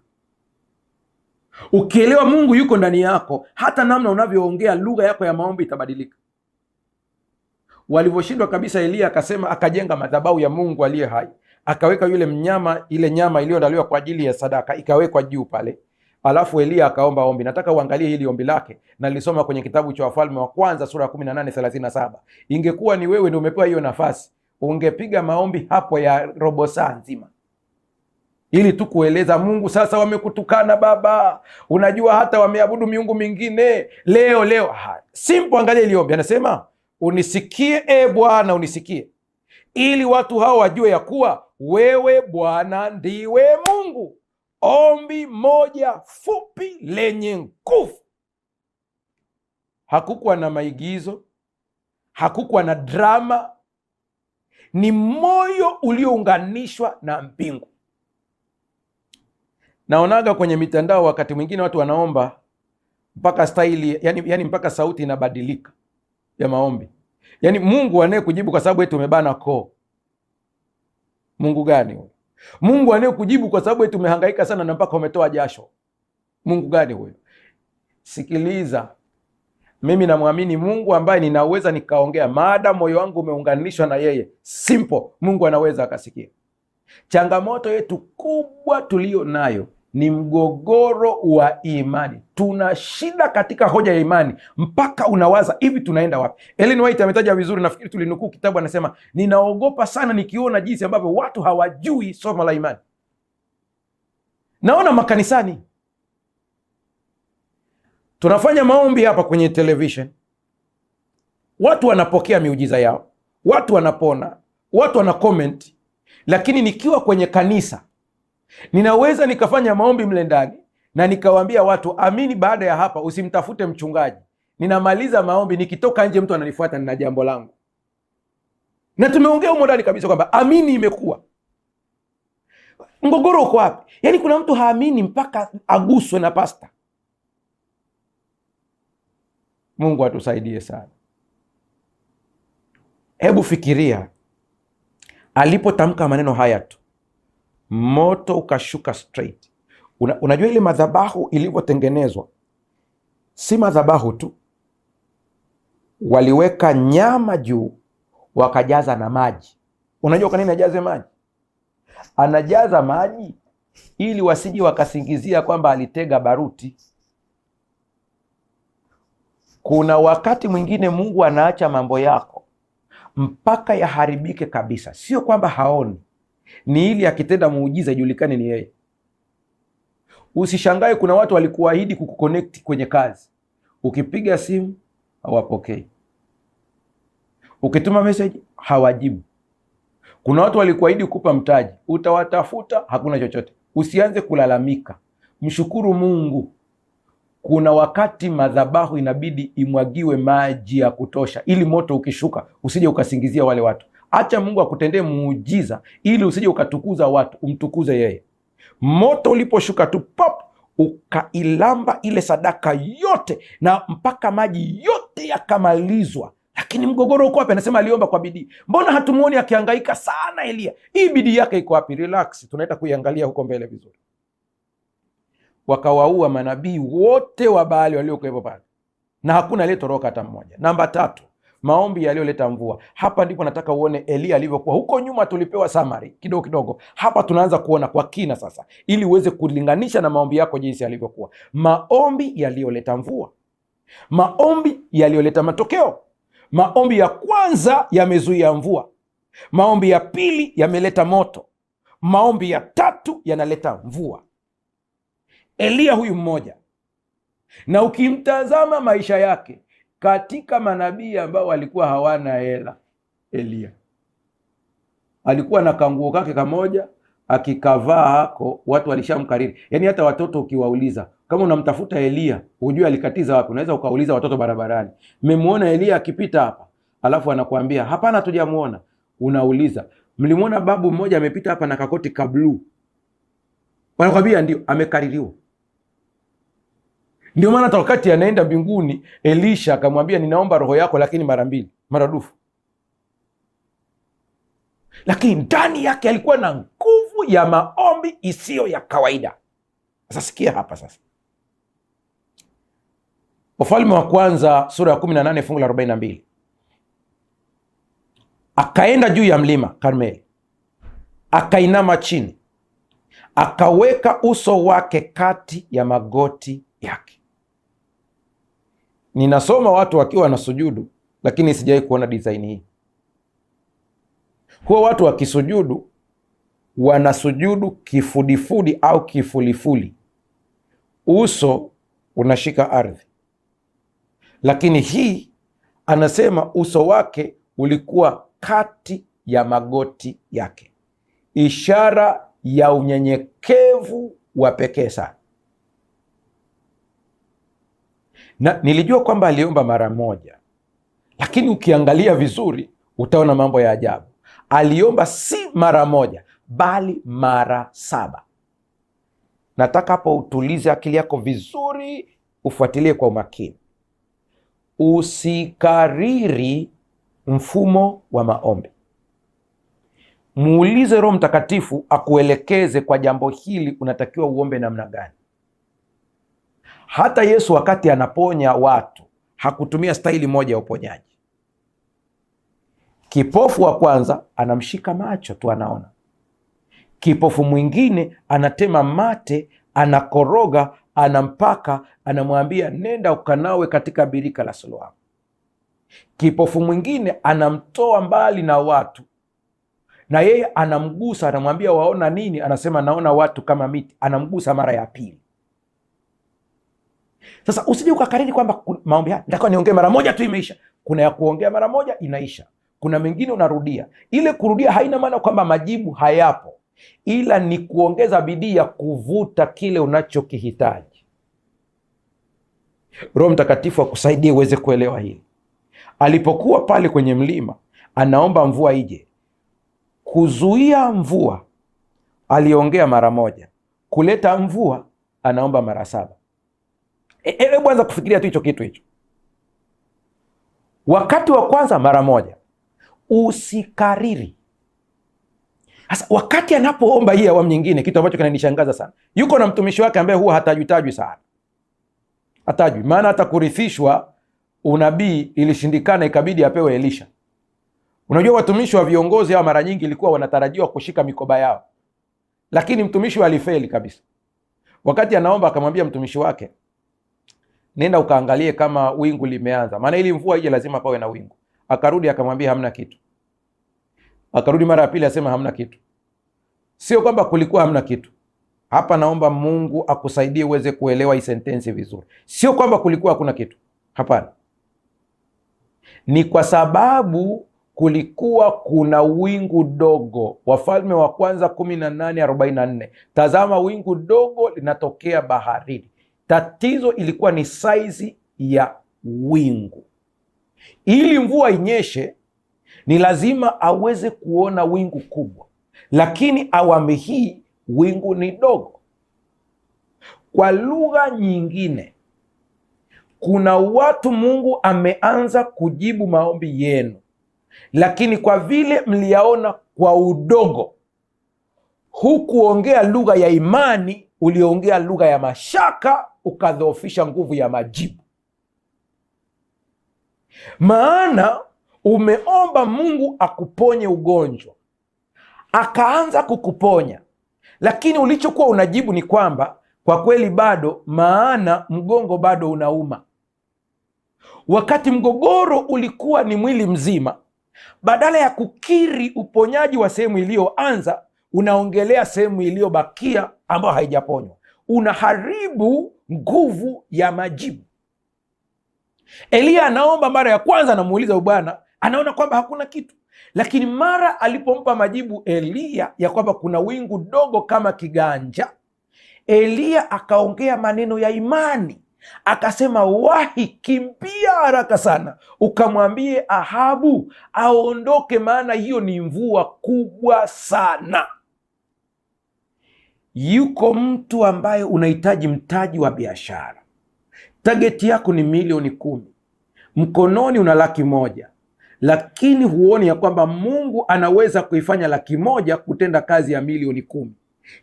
Ukielewa Mungu yuko ndani yako, hata namna unavyoongea lugha yako ya maombi itabadilika. Walivyoshindwa kabisa, Eliya akasema, akajenga madhabahu ya Mungu aliye hai, akaweka yule mnyama, ile nyama iliyoandaliwa kwa ajili ya sadaka ikawekwa juu pale. Alafu Eliya akaomba ombi. Nataka uangalie hili ombi lake, na nilisoma kwenye kitabu cha Wafalme wa Kwanza sura 18:37. Ingekuwa ni wewe ndio umepewa hiyo nafasi, ungepiga maombi hapo ya robo saa nzima, ili tu kueleza Mungu, sasa wamekutukana Baba, unajua hata wameabudu miungu mingine leo. Simple, angalia hili ombi. Anasema, unisikie Bwana, unisikie, ili watu hao wajue ya kuwa wewe Bwana ndiwe Mungu. Ombi moja fupi lenye nguvu. Hakukuwa na maigizo, hakukuwa na drama. Ni moyo uliounganishwa na mbingu. Naonaga kwenye mitandao wakati mwingine watu wanaomba mpaka staili, yani mpaka sauti inabadilika ya maombi. Yani Mungu anayekujibu kwa sababu eti umebana koo, Mungu gani huyo? Mungu anayekujibu kwa sababu eti umehangaika sana na mpaka umetoa jasho, Mungu gani huyo? Sikiliza, mimi namwamini Mungu ambaye ninaweza nikaongea, maada moyo wangu umeunganishwa na yeye. Simple, Mungu anaweza akasikia. Changamoto yetu kubwa tulio nayo ni mgogoro wa imani. Tuna shida katika hoja ya imani mpaka unawaza hivi, tunaenda wapi? Ellen White ametaja vizuri, nafikiri tulinukuu kitabu, anasema ninaogopa sana nikiona jinsi ambavyo watu hawajui somo la imani. Naona makanisani tunafanya maombi hapa kwenye television, watu wanapokea miujiza yao, watu wanapona, watu wana comment, lakini nikiwa kwenye kanisa ninaweza nikafanya maombi mle ndani na nikawaambia watu amini, baada ya hapa usimtafute mchungaji. Ninamaliza maombi, nikitoka nje mtu ananifuata, nina jambo langu. Na tumeongea humo ndani kabisa kwamba amini imekuwa. Mgogoro uko wapi? Yaani kuna mtu haamini mpaka aguswe na pasta. Mungu atusaidie sana. Hebu fikiria, alipotamka maneno haya tu, moto ukashuka straight. Unajua ile madhabahu ilivyotengenezwa, si madhabahu tu, waliweka nyama juu wakajaza na maji. Unajua kwa nini ajaze maji? Anajaza maji ili wasije wakasingizia kwamba alitega baruti. Kuna wakati mwingine Mungu anaacha mambo yako mpaka yaharibike kabisa. Sio kwamba haoni, ni ili akitenda muujiza ijulikane ni yeye. Usishangae kuna watu walikuahidi kukuconnect kwenye kazi, ukipiga simu hawapokei, ukituma message hawajibu. Kuna watu walikuahidi kukupa mtaji, utawatafuta hakuna chochote. Usianze kulalamika, mshukuru Mungu. Kuna wakati madhabahu inabidi imwagiwe maji ya kutosha, ili moto ukishuka usije ukasingizia wale watu. Acha Mungu akutendee muujiza ili usije ukatukuza watu, umtukuze yeye. Moto uliposhuka tu pop, ukailamba ile sadaka yote na mpaka maji yote yakamalizwa. Lakini mgogoro uko wapi? Anasema aliomba kwa bidii. Mbona hatumuoni akihangaika sana Elia? Hii bidii yake iko wapi? Relax, tunaenda kuiangalia huko mbele vizuri. Wakawaua manabii wote wa Baali waliokuwepo pale, na hakuna aliyetoroka hata mmoja. Namba 3, maombi yaliyoleta mvua. Hapa ndipo nataka uone Elia alivyokuwa. Huko nyuma tulipewa summary kidogo kidogo, hapa tunaanza kuona kwa kina sasa, ili uweze kulinganisha na maombi yako jinsi yalivyokuwa. Maombi yaliyoleta mvua, maombi yaliyoleta matokeo. Maombi ya kwanza yamezuia mvua, maombi ya pili yameleta moto, maombi ya tatu yanaleta mvua. Elia huyu mmoja, na ukimtazama maisha yake katika manabii ambao walikuwa hawana hela, Elia alikuwa na kanguo kake kamoja, akikavaa hako watu walishamkariri. Yaani hata watoto ukiwauliza kama unamtafuta Elia hujui alikatiza wapi, unaweza ukauliza watoto barabarani, mmemwona Elia akipita hapa? Alafu anakuambia hapana, tujamuona. Unauliza mlimwona babu mmoja amepita hapa na kakoti ka blue? Wanakwambia ndio, amekaririwa. Ndio maana hata wakati anaenda mbinguni Elisha akamwambia ninaomba roho yako, lakini mara 2 maradufu. Lakini ndani yake alikuwa na nguvu ya maombi isiyo ya kawaida. Sasa sikia hapa sasa, Wafalme wa Kwanza sura ya 18 fungu la 42. Akaenda juu ya mlima Karmeli, akainama chini, akaweka uso wake kati ya magoti yake. Ninasoma watu wakiwa wanasujudu, lakini sijawahi kuona design hii. Huwa watu wakisujudu wanasujudu kifudifudi au kifulifuli, uso unashika ardhi. Lakini hii anasema uso wake ulikuwa kati ya magoti yake, ishara ya unyenyekevu wa pekee sana. Na nilijua kwamba aliomba mara 1, lakini ukiangalia vizuri utaona mambo ya ajabu. Aliomba si mara 1 bali mara 7. Nataka hapo utulize akili yako vizuri, ufuatilie kwa umakini. Usikariri mfumo wa maombi. Muulize Roho Mtakatifu akuelekeze kwa jambo hili unatakiwa uombe namna gani. Hata Yesu wakati anaponya watu hakutumia staili moja ya uponyaji. Kipofu wa kwanza anamshika macho tu, anaona. Kipofu mwingine anatema mate, anakoroga, anampaka, anamwambia nenda ukanawe katika birika la Siloamu. Kipofu mwingine anamtoa mbali na watu, na yeye anamgusa, anamwambia waona nini? Anasema naona watu kama miti. Anamgusa mara ya pili. Sasa usije ukakariri kwamba maombi haya nitakuwa niongee mara moja tu imeisha. Kuna ya kuongea mara moja inaisha, kuna mengine unarudia. Ile kurudia haina maana kwamba majibu hayapo, ila ni kuongeza bidii ya kuvuta kile unachokihitaji. Roho Mtakatifu akusaidie uweze kuelewa hili. Alipokuwa pale kwenye mlima anaomba mvua ije, kuzuia mvua aliongea mara moja, kuleta mvua anaomba mara 7. Hebu anza kufikiria tu hicho kitu hicho. Wakati wa kwanza mara moja, usikariri. Sasa wakati anapoomba hii awamu nyingine, kitu ambacho kinanishangaza sana, yuko na mtumishi wake ambaye huwa hatajwi sana, hatajwi. Maana hata kurithishwa unabii ilishindikana, ikabidi apewe Elisha. Unajua watumishi wa viongozi hao mara nyingi ilikuwa wanatarajiwa kushika mikoba yao, lakini mtumishi alifeli kabisa. Wakati anaomba akamwambia mtumishi wake, nenda ukaangalie kama wingu limeanza, maana ili mvua ije lazima pawe na wingu. Akarudi akamwambia hamna kitu. Akarudi mara ya pili asema hamna kitu. Sio kwamba kulikuwa hamna kitu. Hapa naomba Mungu akusaidie uweze kuelewa hii sentensi vizuri. Sio kwamba kulikuwa hakuna kitu. Hapana. Ni kwa sababu kulikuwa kuna wingu dogo. Wafalme wa kwanza 18:44. Tazama wingu dogo linatokea baharini. Tatizo ilikuwa ni saizi ya wingu. Ili mvua inyeshe ni lazima aweze kuona wingu kubwa, lakini awamu hii wingu ni dogo. Kwa lugha nyingine, kuna watu Mungu ameanza kujibu maombi yenu, lakini kwa vile mliyaona kwa udogo, hukuongea lugha ya imani, uliongea lugha ya mashaka, ukadhoofisha nguvu ya majibu. Maana umeomba Mungu akuponye ugonjwa, akaanza kukuponya, lakini ulichokuwa unajibu ni kwamba kwa kweli bado, maana mgongo bado unauma. Wakati mgogoro ulikuwa ni mwili mzima, badala ya kukiri uponyaji wa sehemu iliyoanza, unaongelea sehemu iliyobakia ambayo haijaponywa. Unaharibu nguvu ya majibu. Eliya anaomba mara ya kwanza, anamuuliza Bwana, anaona kwamba hakuna kitu, lakini mara alipompa majibu Eliya ya kwamba kuna wingu dogo kama kiganja, Eliya akaongea maneno ya imani, akasema, wahi, kimbia haraka sana ukamwambie Ahabu aondoke, maana hiyo ni mvua kubwa sana. Yuko mtu ambaye unahitaji mtaji wa biashara, tageti yako ni milioni 10, mkononi una 100,000, lakini huoni ya kwamba Mungu anaweza kuifanya 100,000 kutenda kazi ya milioni 10.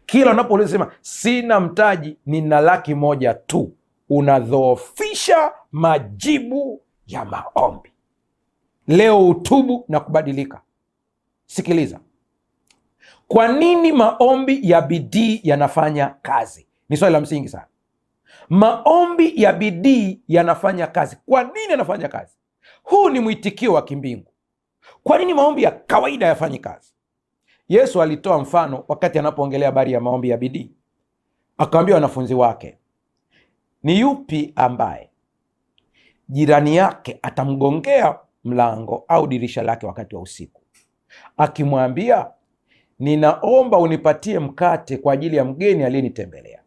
Kila unapouliza sema sina mtaji, nina 100,000 tu, unadhoofisha majibu ya maombi. Leo utubu na kubadilika. Sikiliza, kwa nini maombi ya bidii yanafanya kazi? Ni swali la msingi sana. Maombi ya bidii yanafanya kazi. Kwa nini yanafanya kazi? Huu ni mwitikio wa kimbingu. Kwa nini maombi ya kawaida yafanyi kazi? Yesu alitoa mfano wakati anapoongelea habari ya maombi ya bidii. Akawaambia wanafunzi wake, ni yupi ambaye jirani yake atamgongea mlango au dirisha lake wakati wa usiku, akimwambia, ninaomba unipatie mkate kwa ajili ya mgeni aliyenitembelea?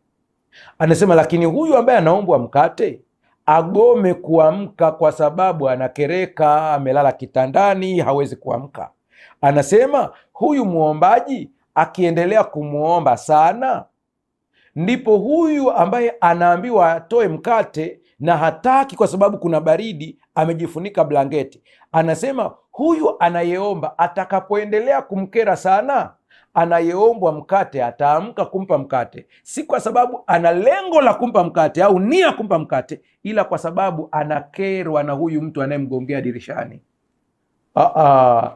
Anasema, lakini huyu ambaye anaombwa mkate agome kuamka kwa sababu anakereka, amelala kitandani, hawezi kuamka. Anasema huyu muombaji akiendelea kumuomba sana, Ndipo huyu ambaye anaambiwa atoe mkate na hataki kwa sababu kuna baridi, amejifunika blanketi, anasema huyu anayeomba atakapoendelea kumkera sana, anayeombwa mkate ataamka kumpa mkate, si kwa sababu ana lengo la kumpa mkate au nia kumpa mkate, ila kwa sababu anakerwa na huyu mtu anayemgongea dirishani.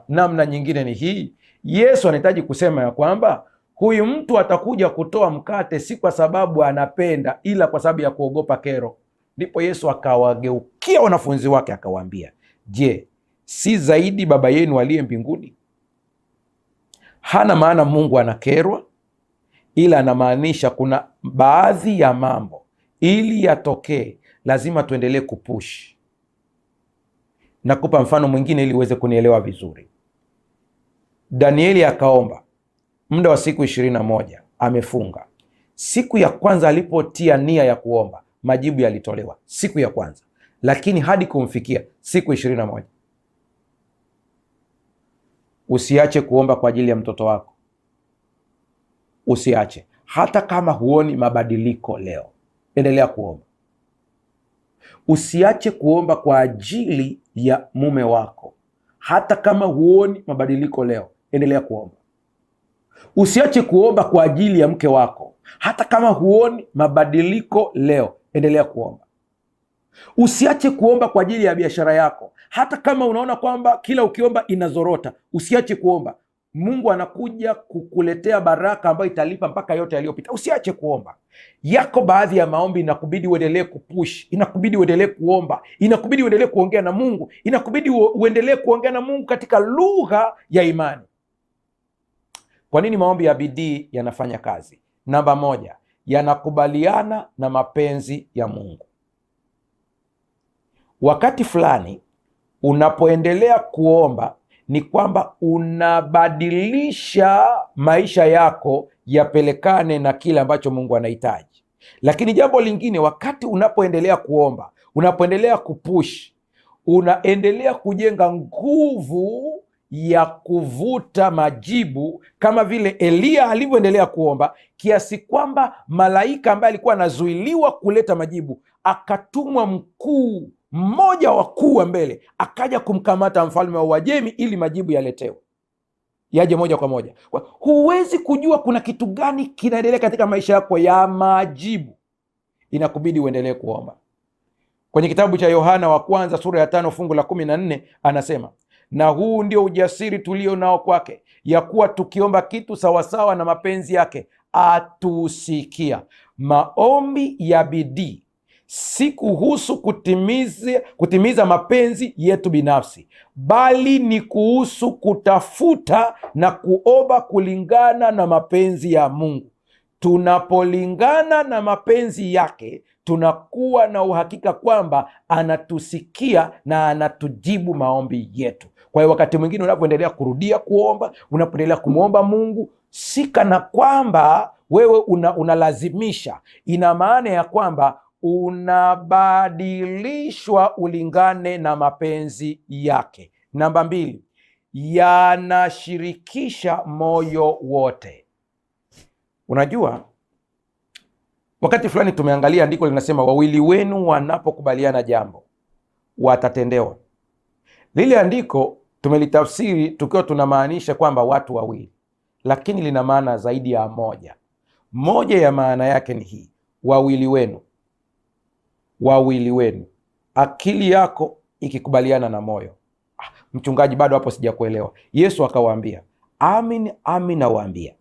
Namna nyingine ni hii. Yesu anahitaji kusema ya kwamba huyu mtu atakuja kutoa mkate si kwa sababu anapenda, ila kwa sababu ya kuogopa kero. Ndipo Yesu akawageukia wanafunzi wake akawaambia, je, si zaidi Baba yenu aliye mbinguni? Hana maana Mungu anakerwa, ila anamaanisha kuna baadhi ya mambo ili yatokee lazima tuendelee kupush. Nakupa mfano mwingine ili uweze kunielewa vizuri. Danieli akaomba muda wa siku 21, amefunga. Siku ya kwanza alipotia nia ya kuomba, majibu yalitolewa siku ya kwanza, lakini hadi kumfikia siku 21. Usiache kuomba kwa ajili ya mtoto wako. Usiache. Hata kama huoni mabadiliko leo, endelea kuomba. Usiache kuomba kwa ajili ya mume wako. Hata kama huoni mabadiliko leo, endelea kuomba. Usiache kuomba kwa ajili ya mke wako. Hata kama huoni mabadiliko leo, endelea kuomba. Usiache kuomba kwa ajili ya biashara yako. Hata kama unaona kwamba kila ukiomba inazorota, usiache kuomba. Mungu anakuja kukuletea baraka ambayo italipa mpaka yote yaliyopita. Usiache kuomba. Yako baadhi ya maombi inakubidi uendelee kupush, inakubidi uendelee kuomba, inakubidi uendelee kuongea na Mungu, inakubidi uendelee kuongea na Mungu katika lugha ya imani. Kwa nini maombi ya bidii yanafanya kazi? Namba moja, yanakubaliana na mapenzi ya Mungu. Wakati fulani unapoendelea kuomba ni kwamba unabadilisha maisha yako yapelekane na kile ambacho Mungu anahitaji. Lakini jambo lingine, wakati unapoendelea kuomba, unapoendelea kupush, unaendelea kujenga nguvu ya kuvuta majibu, kama vile Eliya alivyoendelea kuomba, kiasi kwamba malaika ambaye alikuwa anazuiliwa kuleta majibu akatumwa mkuu mmoja wakuu wa mbele, akaja kumkamata mfalme wa Uajemi ili majibu yaletewe, yaje moja kwa moja. Huwezi kujua kuna kitu gani kinaendelea katika maisha yako ya majibu, inakubidi uendelee kuomba. Kwenye kitabu cha Yohana wa kwanza sura ya 5 fungu la 14 anasema, na huu ndio ujasiri tulio nao kwake, ya kuwa tukiomba kitu sawasawa na mapenzi yake atusikia. Maombi ya bidii si kuhusu kutimiza mapenzi yetu binafsi, bali ni kuhusu kutafuta na kuomba kulingana na mapenzi ya Mungu. Tunapolingana na mapenzi yake, tunakuwa na uhakika kwamba anatusikia na anatujibu maombi yetu. Kwa hiyo wakati mwingine unapoendelea kurudia kuomba, unapoendelea kumwomba Mungu, si kana kwamba wewe unalazimisha. Ina maana ya kwamba unabadilishwa ulingane na mapenzi yake. Namba 2, yanashirikisha moyo wote. Unajua, wakati fulani tumeangalia andiko linasema, wawili wenu wanapokubaliana jambo watatendewa. Lile andiko tumelitafsiri tukiwa tunamaanisha kwamba watu wawili, lakini lina maana zaidi ya moja. Moja ya maana yake ni hii: wawili wenu. Wawili wenu, akili yako ikikubaliana na moyo. Mchungaji, bado hapo sijakuelewa. Yesu akawaambia, amin amin nawaambia,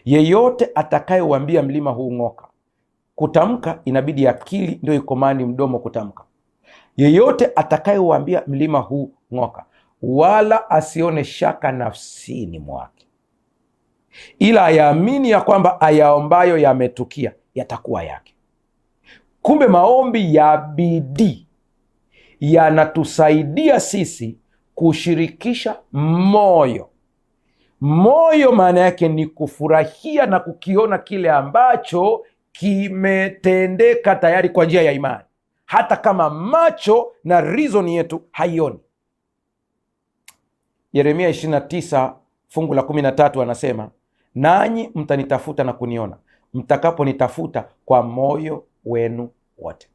yeyote atakayeuambia mlima huu ng'oka. Kutamka inabidi akili ndio ikomani mdomo kutamka. Yeyote atakayeuambia mlima huu ng'oka, wala asione shaka nafsini mwake, ila ayaamini ya kwamba ayaombayo yametukia, yatakuwa yake. Kumbe maombi ya bidii yanatusaidia sisi kushirikisha moyo. Moyo maana yake ni kufurahia na kukiona kile ambacho kimetendeka tayari kwa njia ya imani, hata kama macho na reason yetu haioni. Yeremia 29 fungu la 13 anasema, nanyi mtanitafuta na kuniona, mtakaponitafuta kwa moyo wenu wote.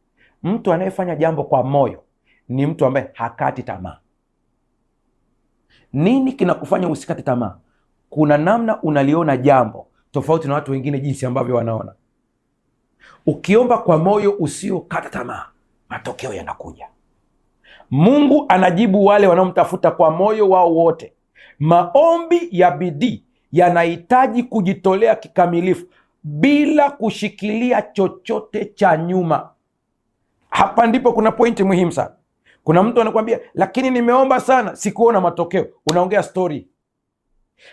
Mtu anayefanya jambo kwa moyo ni mtu ambaye hakati tamaa. Nini kinakufanya usikate tamaa? Kuna namna unaliona jambo tofauti na watu wengine jinsi ambavyo wanaona. Ukiomba kwa moyo usiokata tamaa, matokeo yanakuja. Mungu anajibu wale wanaomtafuta kwa moyo wao wote. Maombi ya bidii yanahitaji kujitolea kikamilifu bila kushikilia chochote cha nyuma. Hapa ndipo kuna pointi muhimu sana. Kuna mtu anakuambia, lakini nimeomba sana sikuona matokeo. Unaongea story.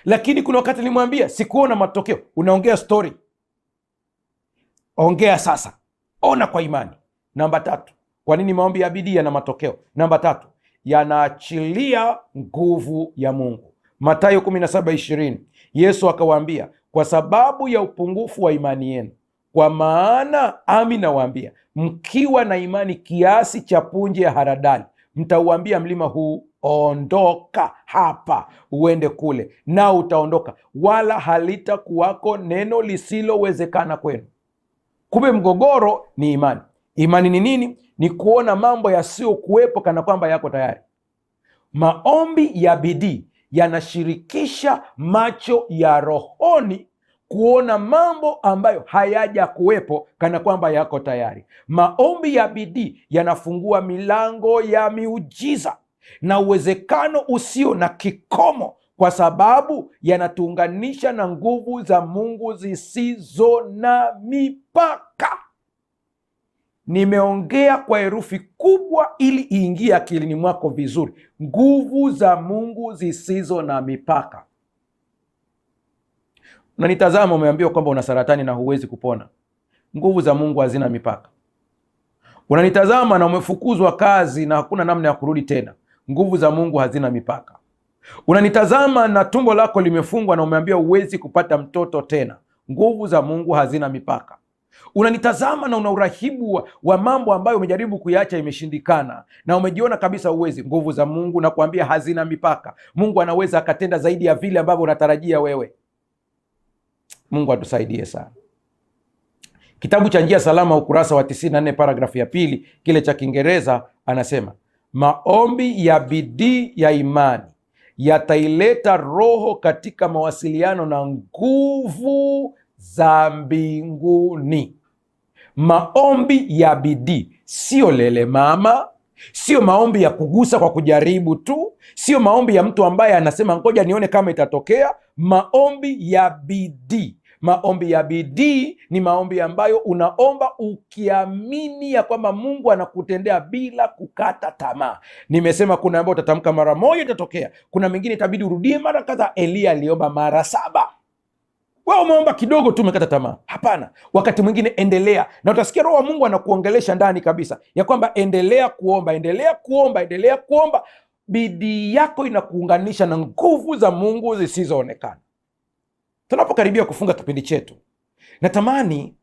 Lakini kuna wakati nilimwambia sikuona matokeo. Unaongea story. Ongea sasa, ona kwa imani. Namba 3, kwa nini maombi ya bidii yana matokeo? Namba 3, yanaachilia nguvu ya Mungu. Mathayo 17:20, Yesu akawaambia, kwa sababu ya upungufu wa imani yenu, kwa maana ami nawaambia, mkiwa na imani kiasi cha punje ya haradali, mtauambia mlima huu, ondoka hapa uende kule, nao utaondoka, wala halitakuwako neno lisilowezekana kwenu. Kumbe mgogoro ni imani. Imani ni nini? Ni kuona mambo yasiyokuwepo kana kwamba yako tayari. Maombi ya bidii yanashirikisha macho ya rohoni kuona mambo ambayo hayaja kuwepo kana kwamba yako tayari. Maombi ya bidii yanafungua milango ya miujiza na uwezekano usio na kikomo, kwa sababu yanatuunganisha na nguvu za Mungu zisizo na mipaka. Nimeongea kwa herufi kubwa ili iingie akilini mwako vizuri. Nguvu za Mungu zisizo na mipaka. Unanitazama, umeambiwa kwamba una saratani na huwezi kupona. Nguvu za Mungu hazina mipaka. Unanitazama na umefukuzwa kazi na hakuna namna ya kurudi tena. Nguvu za Mungu hazina mipaka. Unanitazama na tumbo lako limefungwa na umeambiwa huwezi kupata mtoto tena. Nguvu za Mungu hazina mipaka. Unanitazama na una urahibu wa mambo ambayo umejaribu kuiacha imeshindikana na umejiona kabisa uwezi. Nguvu za Mungu nakuambia hazina mipaka. Mungu anaweza akatenda zaidi ya vile ambavyo unatarajia wewe. Mungu atusaidie sana. Kitabu cha Njia Salama, ukurasa wa 94, paragrafu ya 2, kile cha Kiingereza, anasema maombi ya bidii ya imani yataileta roho katika mawasiliano na nguvu za mbinguni. Maombi ya bidii sio lele mama, sio maombi ya kugusa kwa kujaribu tu, sio maombi ya mtu ambaye anasema ngoja nione kama itatokea. Maombi ya bidii. Maombi ya bidii ni maombi ambayo unaomba ukiamini ya kwamba Mungu anakutendea bila kukata tamaa. Nimesema kuna ambayo utatamka mara moja itatokea, kuna mengine itabidi urudie mara kadhaa. Elia aliomba mara 7. Wewe umeomba kidogo tu umekata tamaa. Hapana, wakati mwingine endelea, na utasikia Roho wa Mungu anakuongelesha ndani kabisa ya kwamba endelea kuomba, endelea kuomba, endelea kuomba. Bidii yako inakuunganisha na nguvu za Mungu zisizoonekana. Tunapokaribia kufunga kipindi chetu, natamani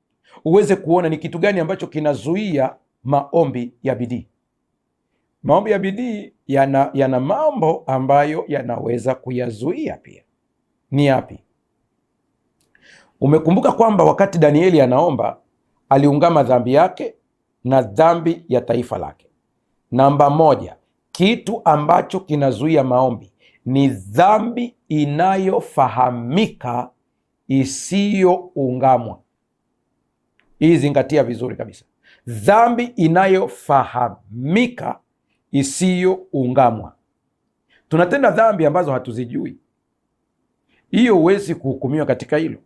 uweze kuona ni kitu gani ambacho kinazuia maombi ya bidii. Maombi ya bidii yana mambo ambayo yanaweza kuyazuia pia. Ni yapi? Umekumbuka kwamba wakati Danieli anaomba aliungama dhambi yake na dhambi ya taifa lake. Namba 1, kitu ambacho kinazuia maombi ni dhambi inayofahamika isiyoungamwa. Hii zingatia vizuri kabisa. Dhambi inayofahamika isiyoungamwa. Tunatenda dhambi ambazo hatuzijui. Hiyo huwezi kuhukumiwa katika hilo.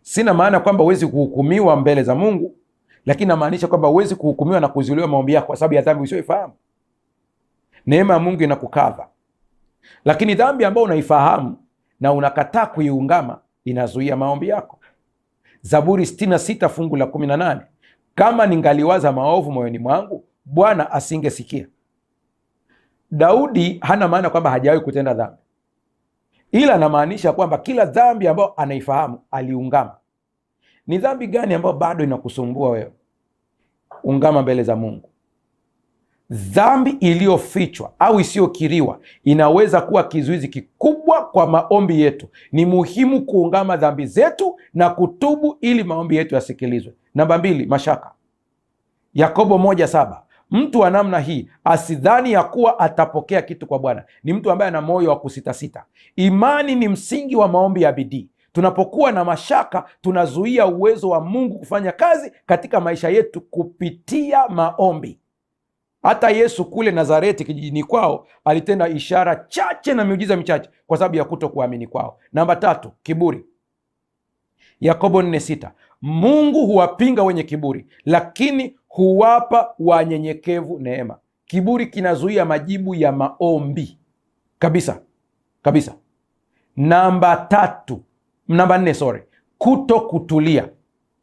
Sina maana kwamba huwezi kuhukumiwa mbele za Mungu, lakini namaanisha kwamba huwezi kuhukumiwa na kuzuiliwa maombi yako kwa sababu ya dhambi usiyoifahamu. Neema ya Mungu inakukava. Lakini dhambi ambayo unaifahamu na unakataa kuiungama inazuia maombi yako. Zaburi 66 fungu la 18, kama ningaliwaza maovu moyoni mwangu, Bwana asingesikia. Daudi hana maana kwamba hajawahi kutenda dhambi, ila anamaanisha kwamba kila dhambi ambayo anaifahamu aliungama. Ni dhambi gani ambayo bado inakusumbua wewe? Ungama mbele za Mungu. Dhambi iliyofichwa au isiyokiriwa inaweza kuwa kizuizi kikubwa kwa maombi yetu. Ni muhimu kuungama dhambi zetu na kutubu ili maombi yetu yasikilizwe. Namba 2, mashaka. Yakobo 1:7, mtu wa namna hii asidhani ya kuwa atapokea kitu kwa Bwana. Ni mtu ambaye ana moyo wa kusitasita. Imani ni msingi wa maombi ya bidii. Tunapokuwa na mashaka, tunazuia uwezo wa Mungu kufanya kazi katika maisha yetu kupitia maombi. Hata Yesu kule Nazareti kijijini kwao alitenda ishara chache na miujiza michache kwa sababu ya kutokuamini kwao. Namba 3, kiburi. Yakobo 4:6, Mungu huwapinga wenye kiburi, lakini huwapa wanyenyekevu neema. Kiburi kinazuia majibu ya maombi kabisa kabisa. Namba 4, kutokutulia.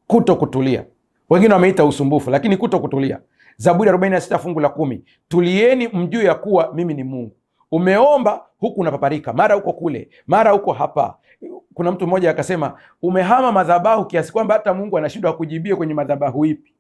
Kutokutulia, wengine wameita usumbufu, lakini kutokutulia. Zaburi 46 fungu la 10, tulieni mjue ya kuwa mimi ni Mungu. Umeomba huku unapaparika, mara uko kule, mara uko hapa. Kuna mtu mmoja akasema, umehama madhabahu kiasi kwamba hata Mungu anashindwa kujibia kwenye madhabahu ipi.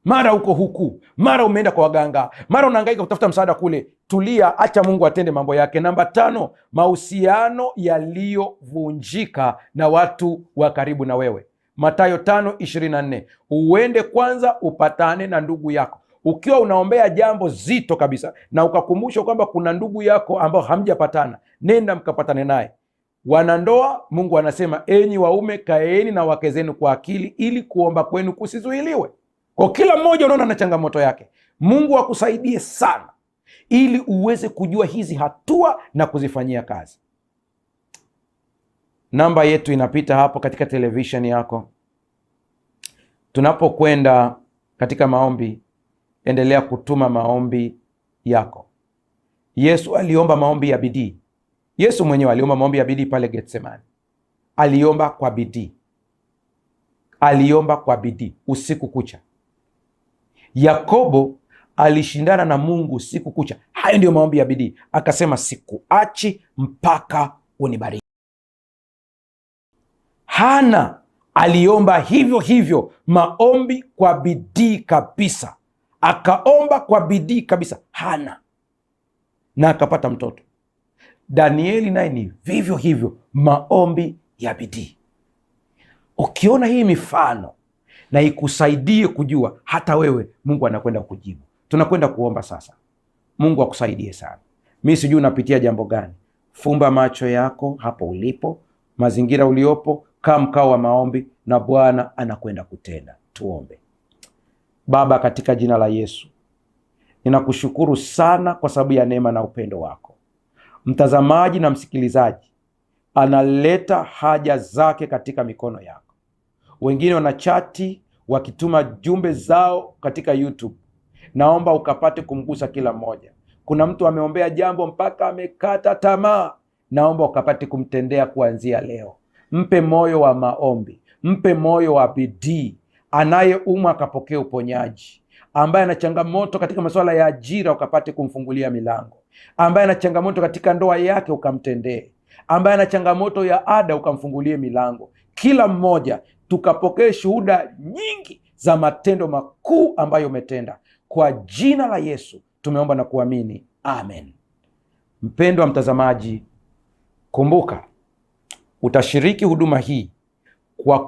Mara uko huku, mara umeenda kwa waganga, mara unahangaika kutafuta msaada kule. Tulia, acha Mungu atende mambo yake. Namba 5, mahusiano yaliyovunjika na watu wa karibu na wewe. Mathayo 5:24, uende kwanza upatane na ndugu yako. Ukiwa unaombea jambo zito kabisa na ukakumbushwa kwamba kuna ndugu yako ambao hamjapatana, nenda mkapatane naye. Wanandoa, Mungu anasema, enyi waume kaeni na wake zenu kwa akili, ili kuomba kwenu kusizuiliwe. Kwa kila mmoja unaona na changamoto yake. Mungu akusaidie sana ili uweze kujua hizi hatua na kuzifanyia kazi. Namba yetu inapita hapo katika televisheni yako. Tunapokwenda katika maombi, endelea kutuma maombi yako. Yesu aliomba maombi ya bidii. Yesu mwenyewe aliomba maombi ya bidii pale Getsemani. Aliomba kwa bidii, aliomba kwa bidii usiku kucha. Yakobo alishindana na Mungu siku kucha. Hayo ndio maombi ya bidii. Akasema, sikuachi mpaka unibariki. Hana aliomba hivyo hivyo, maombi kwa bidii kabisa. Akaomba kwa bidii kabisa Hana, na akapata mtoto. Danieli naye ni vivyo hivyo, maombi ya bidii. Ukiona hii mifano na ikusaidie kujua hata wewe Mungu anakwenda kujibu. Tunakwenda kuomba sasa. Mungu akusaidie sana. Mimi sijui unapitia jambo gani. Fumba macho yako hapo ulipo, mazingira uliopo, kaa mkao wa maombi na Bwana anakwenda kutenda. Tuombe. Baba, katika jina la Yesu, ninakushukuru sana kwa sababu ya neema na upendo wako. Mtazamaji na msikilizaji analeta haja zake katika mikono yako. Wengine wanachati wakituma jumbe zao katika YouTube. Naomba ukapate kumgusa kila mmoja. Kuna mtu ameombea jambo mpaka amekata tamaa. Naomba ukapate kumtendea kuanzia leo. Mpe moyo wa maombi, mpe moyo wa bidii. Anayeumwa akapokea uponyaji. Ambaye ana changamoto katika masuala ya ajira ukapate kumfungulia milango. Ambaye ana changamoto katika ndoa yake ukamtendee. Ambaye ana changamoto ya ada ukamfungulie milango. Kila mmoja tukapokee shuhuda nyingi za matendo makuu ambayo umetenda. Kwa jina la Yesu tumeomba na kuamini, amen. Mpendwa mtazamaji, kumbuka utashiriki huduma hii kwa